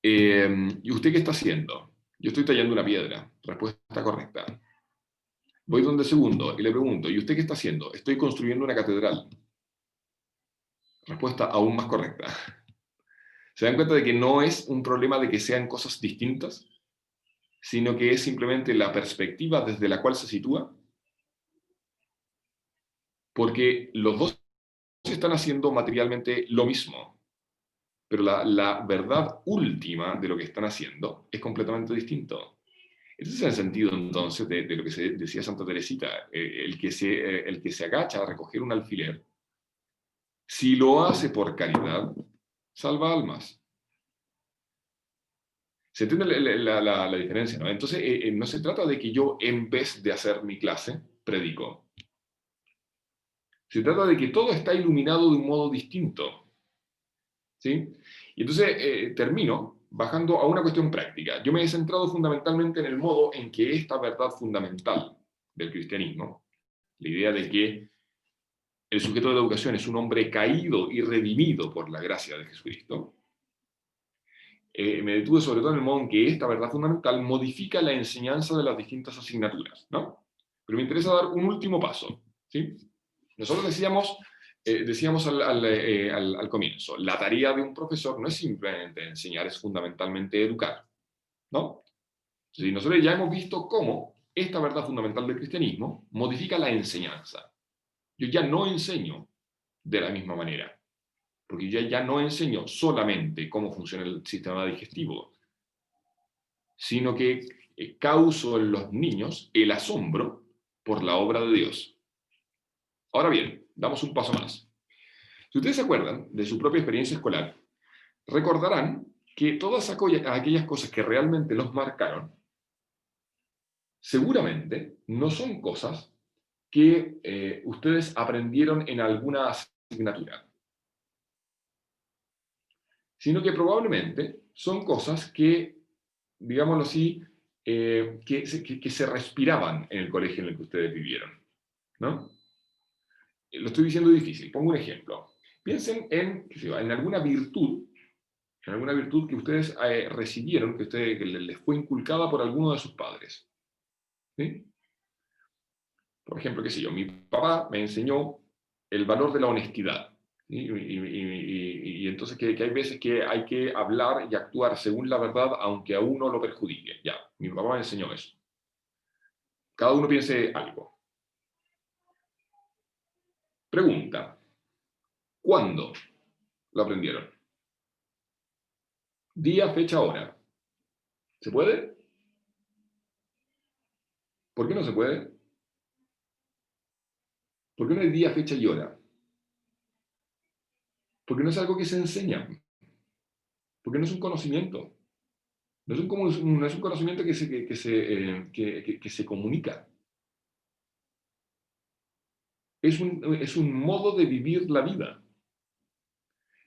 ¿y usted qué está haciendo? Yo estoy tallando una piedra. Respuesta correcta. Voy donde el segundo y le pregunto, ¿y usted qué está haciendo? Estoy construyendo una catedral. Respuesta aún más correcta. ¿Se dan cuenta de que no es un problema de que sean cosas distintas, sino que es simplemente la perspectiva desde la cual se sitúa? Porque los dos están haciendo materialmente lo mismo, pero la verdad última de lo que están haciendo es completamente distinto. Ese es el sentido entonces de lo que decía Santa Teresita, el que se agacha a recoger un alfiler, si lo hace por caridad, salva almas. ¿Se entiende la diferencia? ¿No? Entonces, no se trata de que yo, en vez de hacer mi clase, predico. Se trata de que todo está iluminado de un modo distinto. ¿Sí? Y entonces termino bajando a una cuestión práctica. Yo me he centrado fundamentalmente en el modo en que esta verdad fundamental del cristianismo, la idea de que el sujeto de la educación es un hombre caído y redimido por la gracia de Jesucristo, me detuve sobre todo en el modo en que esta verdad fundamental modifica la enseñanza de las distintas asignaturas, ¿no? Pero me interesa dar un último paso, ¿sí? Nosotros decíamos al comienzo, la tarea de un profesor no es simplemente enseñar, es fundamentalmente educar, ¿no? Entonces, nosotros ya hemos visto cómo esta verdad fundamental del cristianismo modifica la enseñanza. Yo ya no enseño de la misma manera, porque yo ya no enseño solamente cómo funciona el sistema digestivo, sino que causo en los niños el asombro por la obra de Dios. Ahora bien, damos un paso más. Si ustedes se acuerdan de su propia experiencia escolar, recordarán que todas aquellas cosas que realmente los marcaron, seguramente no son cosas que ustedes aprendieron en alguna asignatura, sino que probablemente son cosas que, digámoslo así, que se respiraban en el colegio en el que ustedes vivieron, ¿no? Lo estoy diciendo difícil, pongo un ejemplo. Piensen en alguna virtud que ustedes recibieron, que les fue inculcada por alguno de sus padres. ¿Sí? Por ejemplo, qué sé yo, mi papá me enseñó el valor de la honestidad. ¿Sí? Y entonces que hay veces que hay que hablar y actuar según la verdad, aunque a uno lo perjudique. Ya, mi papá me enseñó eso. Cada uno piense algo. Pregunta, ¿cuándo lo aprendieron? Día, fecha, hora. ¿Se puede? ¿Por qué no se puede? ¿Por qué no hay día, fecha y hora? Porque no es algo que se enseña. Porque no es un conocimiento. No es un conocimiento que se comunica. Es un modo de vivir la vida.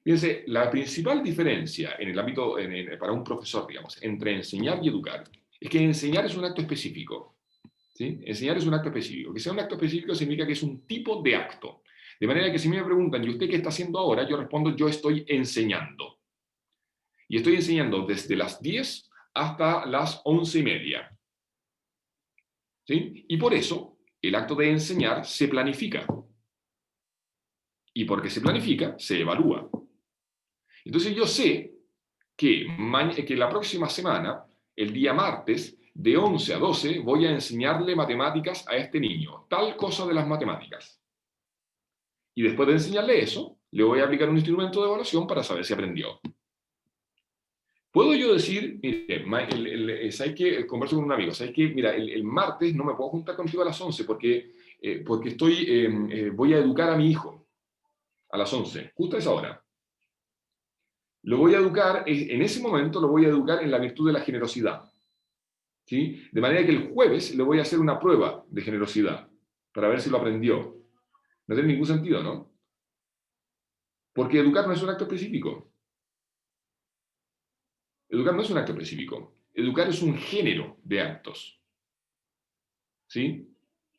Fíjense, la principal diferencia en el ámbito, para un profesor, digamos, entre enseñar y educar, es que enseñar es un acto específico. ¿Sí? Enseñar es un acto específico. Que sea un acto específico significa que es un tipo de acto. De manera que si me preguntan, ¿y usted qué está haciendo ahora? Yo respondo, yo estoy enseñando. Y estoy enseñando desde las 10 hasta las 11:30. ¿Sí? Y por eso, el acto de enseñar se planifica. Y porque se planifica, se evalúa. Entonces yo sé que la próxima semana, el día martes, de 11 a 12, voy a enseñarle matemáticas a este niño, tal cosa de las matemáticas. Y después de enseñarle eso, le voy a aplicar un instrumento de evaluación para saber si aprendió. Puedo yo decir, mire, ¿sabes qué? Converso con un amigo, ¿sabes qué? Mira, el martes no me puedo juntar contigo a las 11 porque voy a educar a mi hijo. a las 11, justo a esa hora. Lo voy a educar, en ese momento lo voy a educar en la virtud de la generosidad. ¿Sí? De manera que el jueves le voy a hacer una prueba de generosidad para ver si lo aprendió. No tiene ningún sentido, ¿no? Porque educar no es un acto específico. Educar no es un acto específico. Educar es un género de actos. ¿Sí?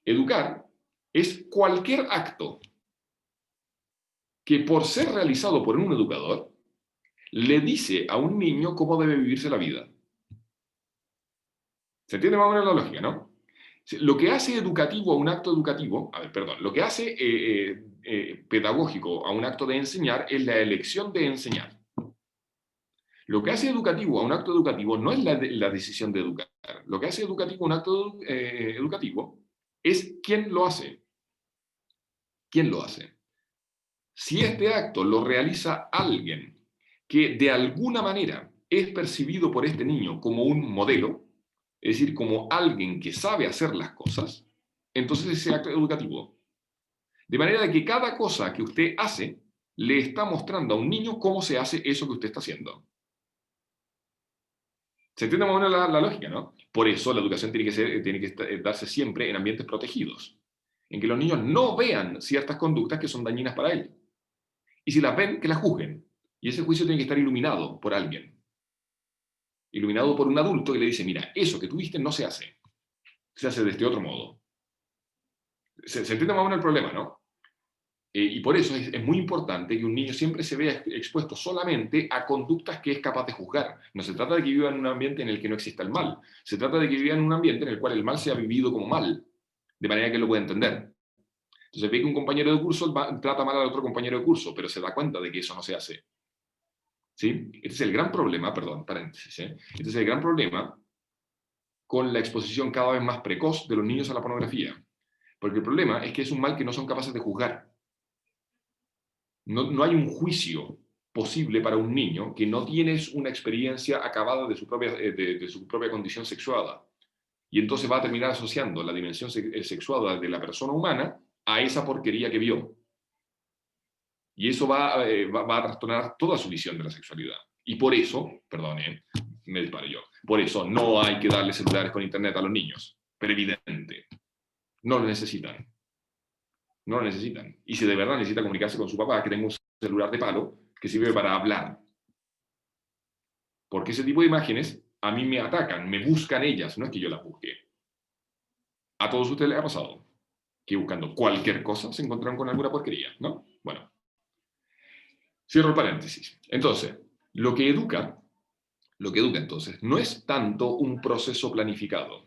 Educar es cualquier acto que por ser realizado por un educador le dice a un niño cómo debe vivirse la vida. ¿Se entiende más o menos la lógica, no? Lo que hace educativo a un acto educativo, lo que hace pedagógico a un acto de enseñar es la elección de enseñar. Lo que hace educativo a un acto educativo no es la decisión de educar. Lo que hace educativo a un acto educativo es quién lo hace. ¿Quién lo hace? Si este acto lo realiza alguien que de alguna manera es percibido por este niño como un modelo, es decir, como alguien que sabe hacer las cosas, entonces ese acto educativo. De manera que cada cosa que usted hace le está mostrando a un niño cómo se hace eso que usted está haciendo. ¿Se entiende más o menos la lógica, no? Por eso la educación tiene que darse siempre en ambientes protegidos, en que los niños no vean ciertas conductas que son dañinas para él. Y si las ven, que las juzguen. Y ese juicio tiene que estar iluminado por alguien. Iluminado por un adulto que le dice, mira, eso que tuviste no se hace. Se hace de este otro modo. ¿Se entiende más o menos el problema, no? Y por eso es muy importante que un niño siempre se vea expuesto solamente a conductas que es capaz de juzgar. No se trata de que viva en un ambiente en el que no exista el mal. Se trata de que viva en un ambiente en el cual el mal sea vivido como mal, de manera que él lo pueda entender. Entonces ve que un compañero de curso trata mal al otro compañero de curso, pero se da cuenta de que eso no se hace. ¿Sí? Este es el gran problema, perdón, paréntesis, Este es el gran problema con la exposición cada vez más precoz de los niños a la pornografía. Porque el problema es que es un mal que no son capaces de juzgar. No hay un juicio posible para un niño que no tiene una experiencia acabada de su propia condición sexuada. Y entonces va a terminar asociando la dimensión sexuada de la persona humana a esa porquería que vio. Y eso va a trastornar toda su visión de la sexualidad. Y por eso, perdone, me disparo yo, por eso no hay que darle celulares con internet a los niños. Pero evidente, no lo necesitan. No lo necesitan. Y si de verdad necesita comunicarse con su papá, que tenga un celular de palo que sirve para hablar. Porque ese tipo de imágenes a mí me atacan, me buscan ellas, no es que yo las busque. A todos ustedes les ha pasado que buscando cualquier cosa se encontraron con alguna porquería, ¿no? Bueno, cierro el paréntesis. Entonces, lo que educa entonces no es tanto un proceso planificado.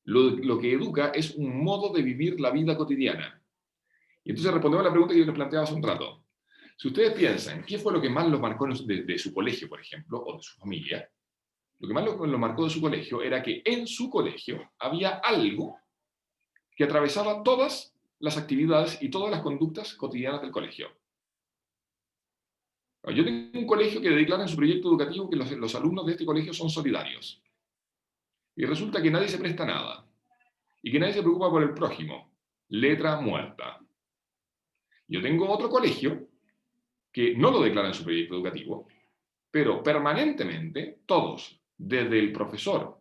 Lo que educa es un modo de vivir la vida cotidiana. Y entonces respondemos a la pregunta que yo les planteaba hace un rato. Si ustedes piensan, ¿qué fue lo que más los marcó de su colegio, por ejemplo, o de su familia? Lo que más los marcó de su colegio era que en su colegio había algo que atravesaba todas las actividades y todas las conductas cotidianas del colegio. Yo tengo un colegio que declara en su proyecto educativo que los alumnos de este colegio son solidarios. Y resulta que nadie se presta a nada. Y que nadie se preocupa por el prójimo. Letra muerta. Yo tengo otro colegio que no lo declara en su proyecto educativo, pero permanentemente todos, desde el profesor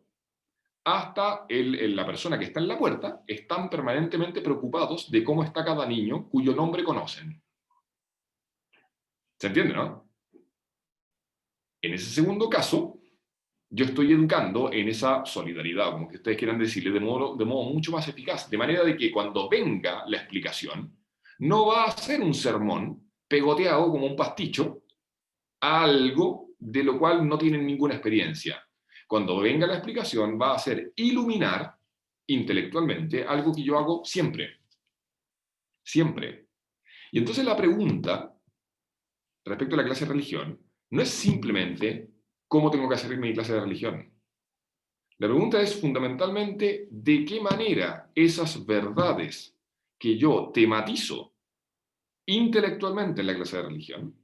hasta la persona que está en la puerta, están permanentemente preocupados de cómo está cada niño cuyo nombre conocen. ¿Se entiende, no? En ese segundo caso, yo estoy educando en esa solidaridad, como que ustedes quieran decirle, de modo mucho más eficaz, de manera de que cuando venga la explicación, no va a ser un sermón pegoteado como un pasticho a algo de lo cual no tienen ninguna experiencia. Cuando venga la explicación, va a ser iluminar intelectualmente algo que yo hago siempre. Siempre. Y entonces la pregunta respecto a la clase de religión no es simplemente cómo tengo que hacer mi clase de religión. La pregunta es fundamentalmente de qué manera esas verdades que yo tematizo intelectualmente en la clase de religión,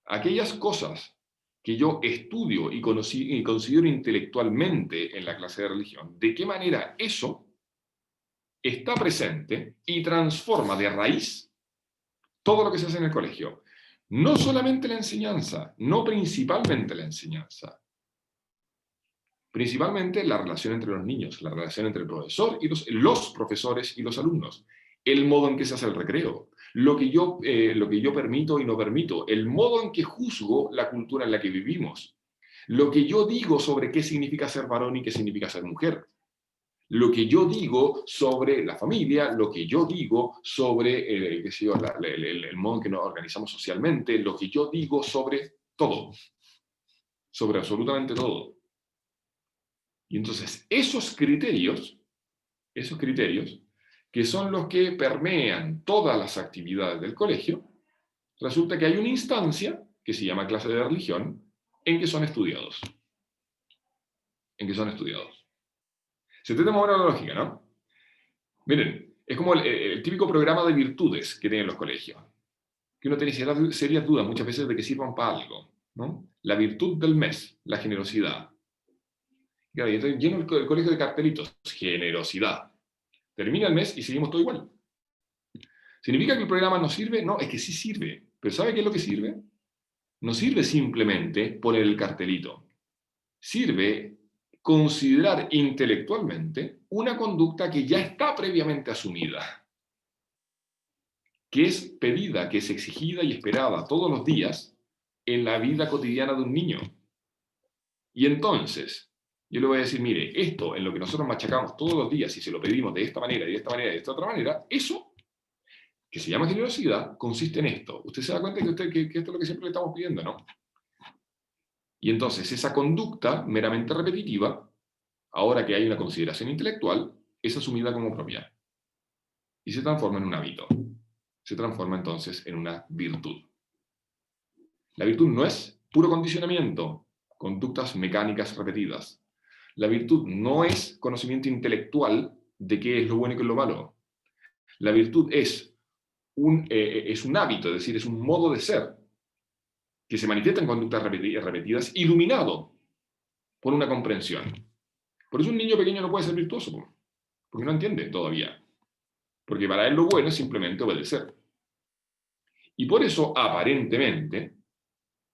aquellas cosas que yo estudio y considero intelectualmente en la clase de religión, de qué manera eso está presente y transforma de raíz todo lo que se hace en el colegio. No solamente la enseñanza, no principalmente la enseñanza. Principalmente la relación entre los niños, la relación entre el profesor y los profesores y los alumnos, el modo en que se hace el recreo, lo que yo permito y no permito, el modo en que juzgo la cultura en la que vivimos, lo que yo digo sobre qué significa ser varón y qué significa ser mujer, lo que yo digo sobre la familia, lo que yo digo sobre qué sé yo, el modo en que nos organizamos socialmente, lo que yo digo sobre todo, sobre absolutamente todo. Y entonces esos criterios, que son los que permean todas las actividades del colegio, resulta que hay una instancia que se llama clase de religión en que son estudiados. En que son estudiados. Se entiende más o menos la lógica, ¿no? Miren, es como el típico programa de virtudes que tienen los colegios, que uno tiene serias dudas muchas veces de que sirvan para algo, ¿no? La virtud del mes, la generosidad. Y entonces lleno el colegio de cartelitos, generosidad. Termina el mes y seguimos todo igual. ¿Significa que el programa no sirve? No, es que sí sirve. ¿Pero sabe qué es lo que sirve? No sirve simplemente poner el cartelito. Sirve considerar intelectualmente una conducta que ya está previamente asumida, que es pedida, que es exigida y esperada todos los días en la vida cotidiana de un niño. Y entonces, yo le voy a decir, mire, esto en lo que nosotros machacamos todos los días y se lo pedimos de esta manera y de esta manera y de esta otra manera, eso que se llama generosidad, consiste en esto. Usted se da cuenta que esto es lo que siempre le estamos pidiendo, ¿no? Y entonces esa conducta meramente repetitiva, ahora que hay una consideración intelectual, es asumida como propia. Y se transforma en un hábito. Se transforma entonces en una virtud. La virtud no es puro condicionamiento, conductas mecánicas repetidas. La virtud no es conocimiento intelectual de qué es lo bueno y qué es lo malo. La virtud es un hábito, es decir, es un modo de ser que se manifiesta en conductas repetidas, iluminado por una comprensión. Por eso un niño pequeño no puede ser virtuoso, porque no entiende todavía. Porque para él lo bueno es simplemente obedecer. Y por eso, aparentemente,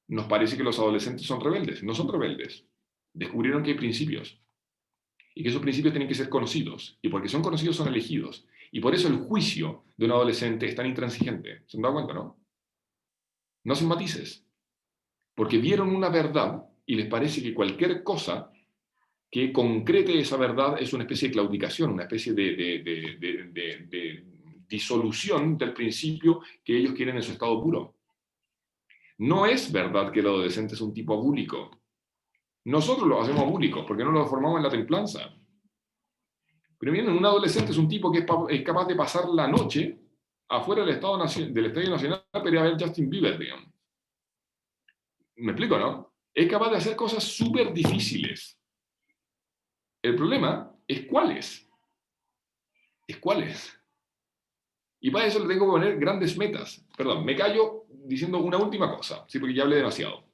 nos parece que los adolescentes son rebeldes. No son rebeldes. Descubrieron que hay principios. Y que esos principios tienen que ser conocidos. Y porque son conocidos, son elegidos. Y por eso el juicio de un adolescente es tan intransigente. ¿Se han dado cuenta, no? No hacen matices. Porque vieron una verdad y les parece que cualquier cosa que concrete esa verdad es una especie de claudicación, una especie de disolución del principio que ellos quieren en su estado puro. No es verdad que el adolescente es un tipo abúlico. Nosotros lo hacemos abúlicos porque no lo formamos en la templanza. Pero miren, un adolescente es un tipo que es capaz de pasar la noche afuera del Estadio Nacional para ir a ver Justin Bieber, digamos. ¿Me explico, no? Es capaz de hacer cosas súper difíciles. El problema es cuáles. Es cuáles. Y para eso le tengo que poner grandes metas. Perdón, me callo diciendo una última cosa, ¿sí? Porque ya hablé demasiado.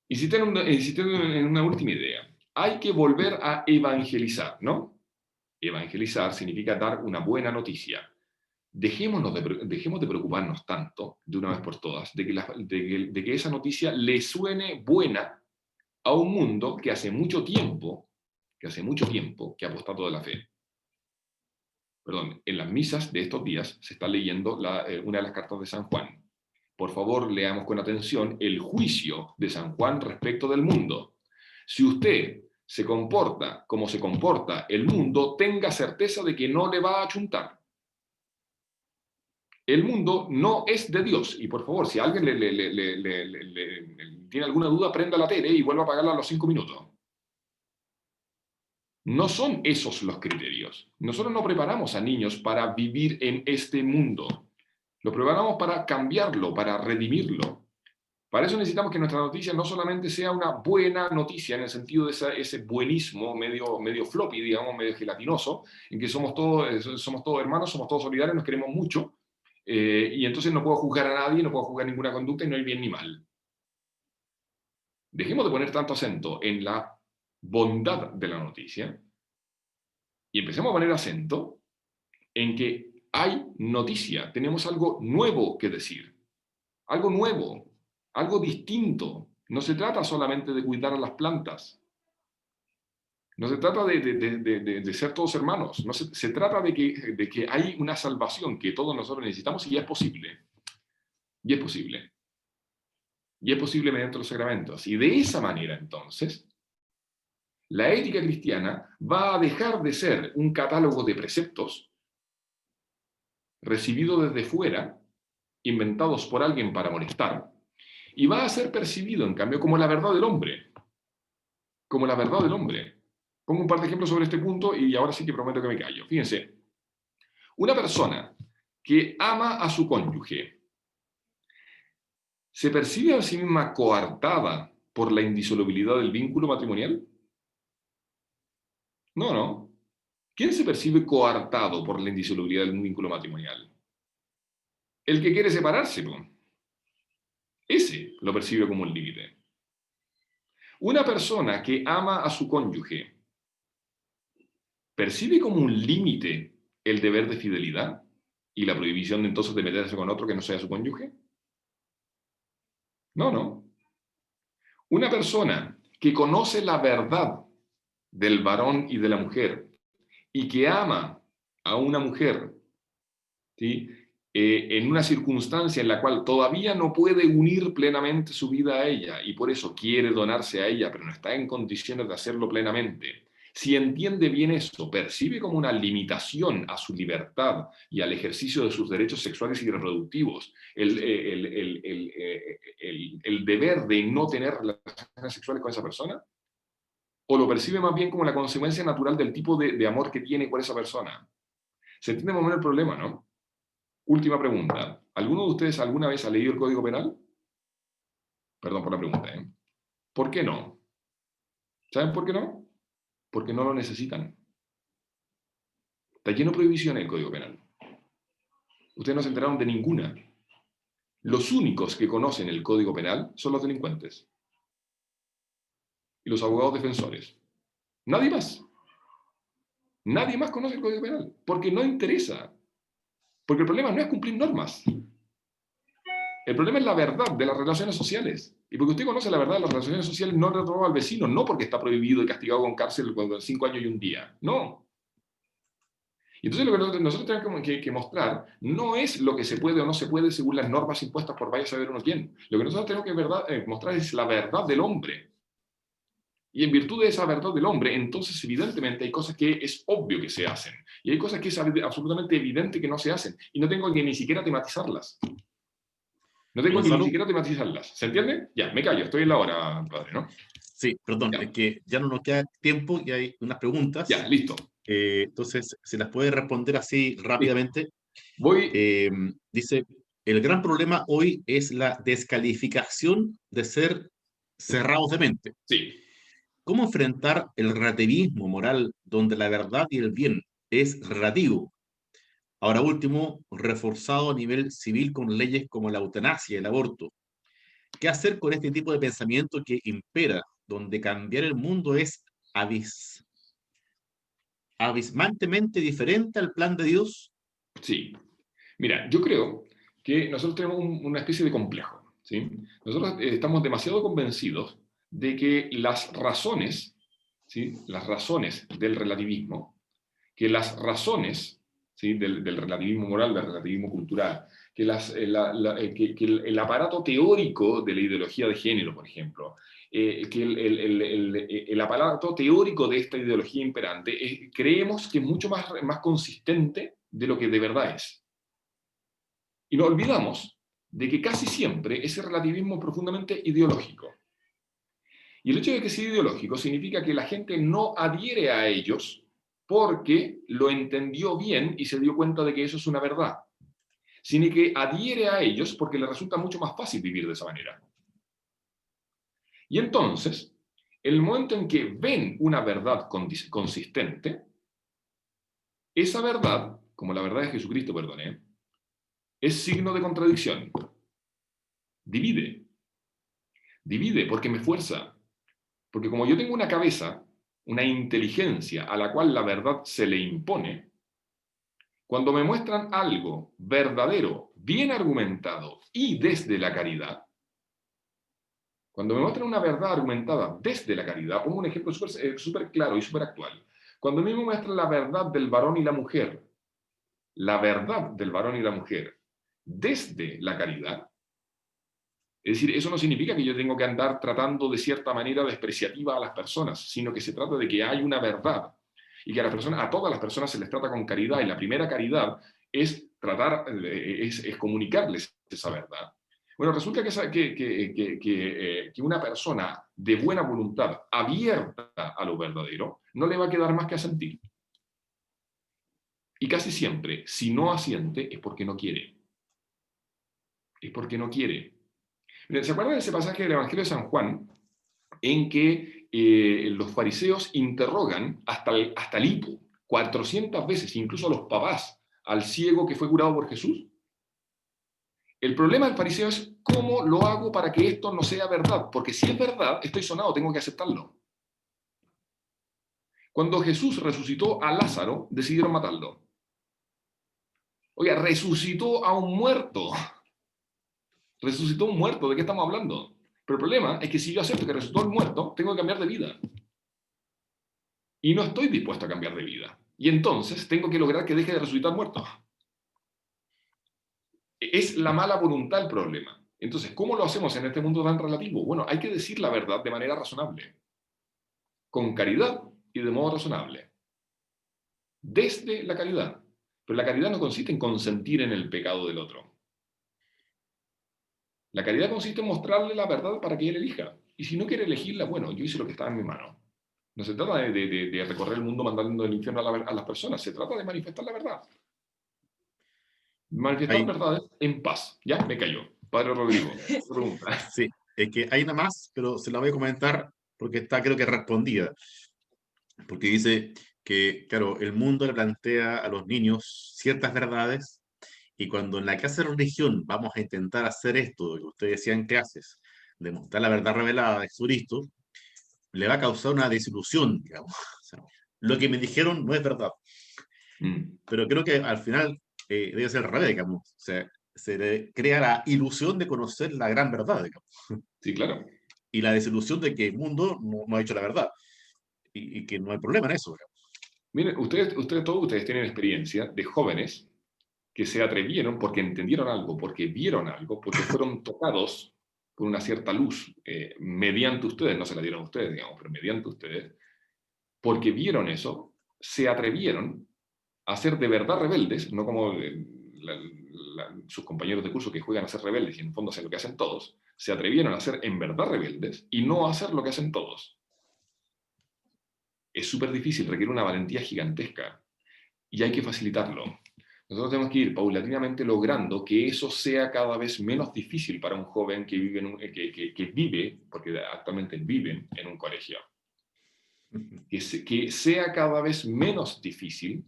Insistiendo en una última idea. Hay que volver a evangelizar, ¿no? Evangelizar significa dar una buena noticia. Dejemos de preocuparnos tanto, de una vez por todas, de que esa noticia le suene buena a un mundo que hace mucho tiempo que ha apostado de la fe. Perdón, en las misas de estos días se está leyendo una de las cartas de San Juan. Por favor, leamos con atención el juicio de San Juan respecto del mundo. Si usted se comporta como se comporta el mundo, tenga certeza de que no le va a achuntar. El mundo no es de Dios. Y por favor, si alguien tiene alguna duda, prenda la tele y vuelva a apagarla a los 5 minutos. No son esos los criterios. Nosotros no preparamos a niños para vivir en este mundo. Lo preparamos para cambiarlo, para redimirlo. Para eso necesitamos que nuestra noticia no solamente sea una buena noticia, en el sentido de ese buenismo medio floppy, digamos, medio gelatinoso, en que somos todos hermanos, somos todos solidarios, nos queremos mucho, y entonces no puedo juzgar a nadie, no puedo juzgar ninguna conducta y no hay bien ni mal. Dejemos de poner tanto acento en la bondad de la noticia y empecemos a poner acento en que hay noticia, tenemos algo nuevo que decir, algo nuevo, algo distinto. No se trata solamente de cuidar a las plantas, no se trata de ser todos hermanos, no se trata de que hay una salvación que todos nosotros necesitamos y es posible. Y es posible. Y es posible mediante los sacramentos. Y de esa manera, entonces, la ética cristiana va a dejar de ser un catálogo de preceptos recibidos desde fuera, inventados por alguien para molestar, y va a ser percibido, en cambio, como la verdad del hombre. Como la verdad del hombre. Pongo un par de ejemplos sobre este punto y ahora sí que prometo que me callo. Fíjense, una persona que ama a su cónyuge, ¿se percibe a sí misma coartada por la indisolubilidad del vínculo matrimonial? No, no. ¿Quién se percibe coartado por la indisolubilidad del vínculo matrimonial? El que quiere separarse, pues. Ese lo percibe como un límite. Una persona que ama a su cónyuge, ¿percibe como un límite el deber de fidelidad y la prohibición entonces de meterse con otro que no sea su cónyuge? No, no. Una persona que conoce la verdad del varón y de la mujer y que ama a una mujer, ¿sí? En una circunstancia en la cual todavía no puede unir plenamente su vida a ella y por eso quiere donarse a ella, pero no está en condiciones de hacerlo plenamente. Si entiende bien eso, percibe como una limitación a su libertad y al ejercicio de sus derechos sexuales y reproductivos, el deber de no tener relaciones sexuales con esa persona, o lo percibe más bien como la consecuencia natural del tipo de amor que tiene por esa persona. ¿Se entiende más o menos el problema, no? Última pregunta. ¿Alguno de ustedes alguna vez ha leído el Código Penal? Perdón por la pregunta, ¿eh? ¿Por qué no? ¿Saben por qué no? Porque no lo necesitan. Está lleno de prohibiciones el Código Penal. Ustedes no se enteraron de ninguna. Los únicos que conocen el Código Penal son los delincuentes y los abogados defensores. Nadie más. Nadie más conoce el Código Penal porque no interesa. Porque el problema no es cumplir normas. El problema es la verdad de las relaciones sociales. Y porque usted conoce la verdad de las relaciones sociales, no le roba al vecino, no porque está prohibido y castigado con cárcel con 5 años y un día. No. Y entonces lo que nosotros tenemos que mostrar no es lo que se puede o no se puede según las normas impuestas por vaya a saber uno quién. Lo que nosotros tenemos que mostrar es la verdad del hombre. Y en virtud de esa verdad del hombre, entonces evidentemente hay cosas que es obvio que se hacen. Y hay cosas que es absolutamente evidente que no se hacen. Y no tengo que ni siquiera tematizarlas. No tengo que ni Gonzalo, siquiera tematizarlas. ¿Se entiende? Ya, me callo, estoy en la hora, padre, ¿no? sí, perdón, Ya, es que ya no nos queda tiempo y hay unas ya, preguntas. listo. Entonces, si las puede responder así Listo. rápidamente. Voy. Eh, Dice, el gran problema hoy es la descalificación de ser cerrados de mente. Sí, ¿Cómo enfrentar el relativismo moral donde la verdad y el bien es relativo? Ahora último, reforzado a nivel civil con leyes como la eutanasia y el aborto. ¿Qué hacer con este tipo de pensamiento que impera, donde cambiar el mundo es abismantemente diferente al plan de Dios? sí. Mira, yo creo que nosotros tenemos una especie de complejo, ¿sí? Nosotros estamos demasiado convencidos de que las razones, ¿sí? Las razones del relativismo, que las razones, ¿sí? Del relativismo moral, del relativismo cultural, que, que el aparato teórico de la ideología de género, por ejemplo, que el aparato teórico de esta ideología imperante, creemos que es mucho más consistente de lo que de verdad es. Y nos olvidamos de que casi siempre ese relativismo es profundamente ideológico. Y el hecho de que sea ideológico significa que la gente no adhiere a ellos porque lo entendió bien y se dio cuenta de que eso es una verdad, sino que adhiere a ellos porque le resulta mucho más fácil vivir de esa manera. Y entonces, el momento en que ven una verdad consistente, esa verdad, como la verdad de Jesucristo, perdone, es signo de contradicción. Divide. Divide porque me fuerza. Porque como yo tengo una cabeza, una inteligencia a la cual la verdad se le impone, Cuando me muestran algo verdadero, bien argumentado y desde la caridad, cuando me muestran una verdad argumentada desde la caridad, pongo un ejemplo súper claro y súper actual. Cuando a mí me muestran la verdad del varón y la mujer, la verdad del varón y la mujer desde la caridad, es decir, eso no significa que yo tengo que andar tratando de cierta manera despreciativa a las personas, sino que se trata de que hay una verdad y que a todas las personas se les trata con caridad, y la primera caridad es es comunicarles esa verdad. Bueno, resulta que una persona de buena voluntad, abierta a lo verdadero, no le va a quedar más que asentir. Y casi siempre, si no asiente, es porque no quiere. Es porque no quiere. ¿Se acuerdan de ese pasaje del Evangelio de San Juan en que los fariseos interrogan hasta el hipo 400 veces, incluso a los papás, al ciego que fue curado por Jesús? El problema del fariseo es cómo lo hago para que esto no sea verdad, porque si es verdad, estoy sonado, tengo que aceptarlo. Cuando Jesús resucitó a Lázaro, decidieron matarlo. Oiga, resucitó a un muerto. Resucitó un muerto, ¿de qué estamos hablando? Pero el problema es que si yo acepto que resucitó el muerto, tengo que cambiar de vida. Y no estoy dispuesto a cambiar de vida. Y entonces tengo que lograr que deje de resucitar muerto. Es la mala voluntad el problema. Entonces, ¿cómo lo hacemos en este mundo tan relativo? Bueno, hay que decir la verdad de manera razonable, con caridad y de modo razonable, desde la caridad. Pero la caridad no consiste en consentir en el pecado del otro. La caridad consiste en mostrarle la verdad para que él elija. Y si no quiere elegirla, bueno, yo hice lo que estaba en mi mano. No se trata de recorrer el mundo mandando el infierno a las personas, se trata de manifestar la verdad. Manifestar Hay, verdades en paz. Ya me cayó. Padre Rodrigo, pregunta. sí, es que hay una más, pero se la voy a comentar porque está creo que respondida. Porque dice que, claro, el mundo le plantea a los niños ciertas verdades y cuando en la clase de religión vamos a intentar hacer esto, que ustedes decían en clases, demostrar la verdad revelada de Jesucristo, le va a causar una desilusión, digamos. O sea, lo que me dijeron no es verdad. Mm, Pero creo que al final debe ser al revés, digamos. O sea, se le crea la ilusión de conocer la gran verdad, digamos. sí, claro. Y la desilusión de que el mundo no ha dicho la verdad. Y que no hay problema en eso, digamos. Miren, todos ustedes tienen experiencia de jóvenes que se atrevieron porque entendieron algo, porque vieron algo, porque fueron tocados por una cierta luz mediante ustedes, no se la dieron a ustedes, digamos, pero mediante ustedes, porque vieron eso, se atrevieron a ser de verdad rebeldes, no como sus compañeros de curso que juegan a ser rebeldes y en el fondo hacen lo que hacen todos, se atrevieron a ser en verdad rebeldes y no a hacer lo que hacen todos. Es súper difícil, requiere una valentía gigantesca y hay que facilitarlo. Nosotros tenemos que ir paulatinamente logrando que eso sea cada vez menos difícil para un joven que vive, que vive, porque actualmente viven en un colegio. Que sea cada vez menos difícil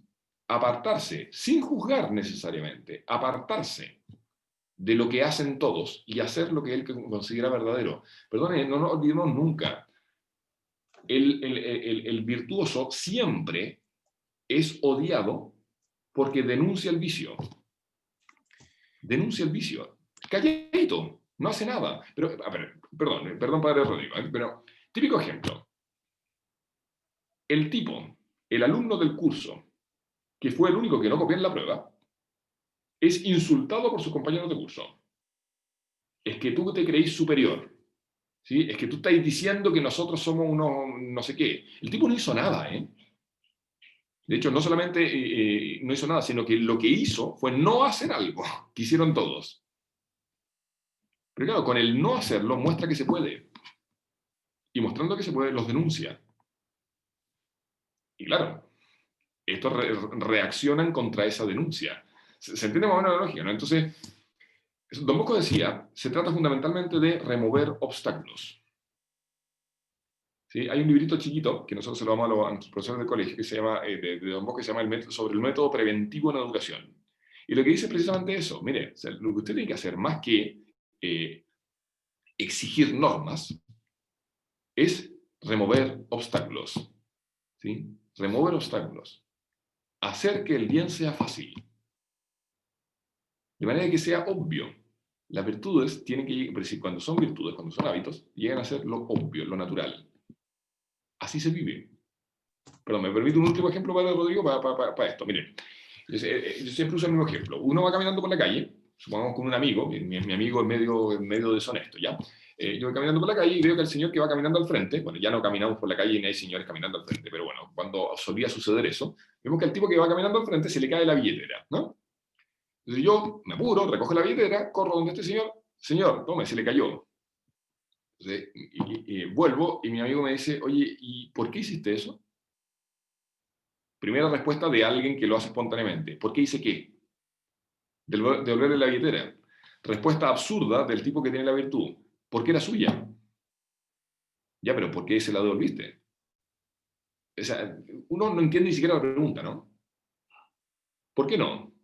apartarse, sin juzgar necesariamente, apartarse de lo que hacen todos y hacer lo que él considera verdadero. Perdone, no nos olvidemos nunca, el virtuoso siempre es odiado porque denuncia el vicio. Denuncia el vicio. Calladito, no hace nada. Pero, a ver, perdón, padre Rodrigo, pero típico ejemplo. El tipo, el alumno del curso, que fue el único que no copió en la prueba, es insultado por sus compañeros de curso. Es que tú te creís superior. ¿Sí? Es que tú estás diciendo que nosotros somos unos no sé qué. El tipo no hizo nada, ¿eh? De hecho, no solamente no hizo nada, sino que lo que hizo fue no hacer algo que hicieron todos. Pero claro, con el no hacerlo muestra que se puede. Y mostrando que se puede, los denuncia. Y claro, estos reaccionan contra esa denuncia. ¿Se entiende más o menos la lógica, no? Entonces, Don Bosco decía, se trata fundamentalmente de remover obstáculos. ¿Sí? Hay un librito chiquito que nosotros se lo damos a nuestros profesores de colegio que se llama, de Don Bosco, que se llama sobre el método preventivo en educación. Y lo que dice es precisamente eso. Mire, o sea, lo que usted tiene que hacer más que exigir normas es remover obstáculos. ¿Sí? Remover obstáculos. Hacer que el bien sea fácil. De manera que sea obvio. Las virtudes tienen que, pero si cuando son virtudes, cuando son hábitos, llegan a ser lo obvio, lo natural. Así se vive. Perdón, me permite un último ejemplo, para Rodrigo, para esto. Miren, yo siempre uso el mismo ejemplo. Uno va caminando por la calle, supongamos con un amigo, mi amigo es medio deshonesto, ¿ya? Yo voy caminando por la calle y veo que el señor que va caminando al frente, bueno, ya no caminamos por la calle y no hay señores caminando al frente, pero bueno, cuando solía suceder eso, vemos que al tipo que va caminando al frente se le cae la billetera, ¿no? Entonces yo me apuro, recojo la billetera, corro donde este señor, tome, se le cayó. Entonces, vuelvo y mi amigo me dice, oye, ¿y por qué hiciste eso? Primera respuesta de alguien que lo hace espontáneamente. ¿Por qué hice qué? Devolverle la billetera. Respuesta absurda del tipo que tiene la virtud. ¿Por qué era suya? Ya, pero ¿por qué se la devolviste? O sea, uno no entiende ni siquiera la pregunta, ¿no? ¿Por qué no?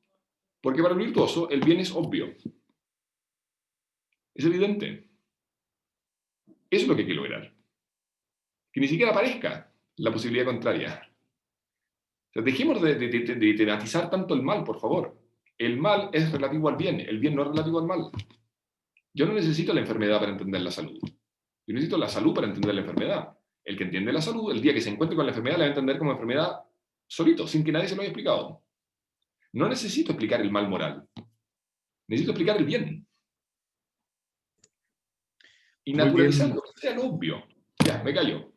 Porque para el virtuoso el bien es obvio. Es evidente. Eso es lo que hay que lograr. Que ni siquiera aparezca la posibilidad contraria. O sea, dejemos de tematizar tanto el mal, por favor. El mal es relativo al bien, el bien no es relativo al mal. Yo no necesito la enfermedad para entender la salud. Yo necesito la salud para entender la enfermedad. El que entiende la salud, el día que se encuentre con la enfermedad, la va a entender como enfermedad solito, sin que nadie se lo haya explicado. No necesito explicar el mal moral. Necesito explicar el bien. Y Muy bien, naturalizarlo, que sea lo obvio. Ya, me callo.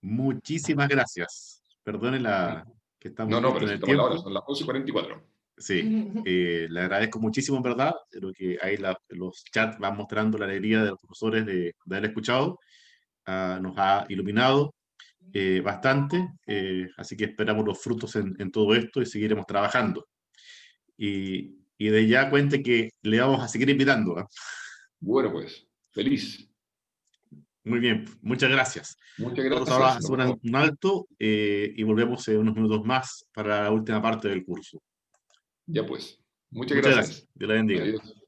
muchísimas gracias. Perdone que estamos No, justo pero en si el estamos a la hora, tiempo. son las 11:44. Sí, le agradezco muchísimo, en verdad. Creo que ahí los chats van mostrando la alegría de los profesores de haber escuchado. Nos ha iluminado bastante, así que esperamos los frutos en todo esto y seguiremos trabajando. Y de ya cuente que le vamos a seguir invitando, ¿ah? Bueno, pues, feliz. Muy bien, muchas gracias. Muchas Nosotros ahora gracias. Nos hacemos vemos. un alto y volvemos en unos minutos más para la última parte del curso. Ya pues. Muchas Muchas gracias. gracias. Dios la bendiga. Adiós.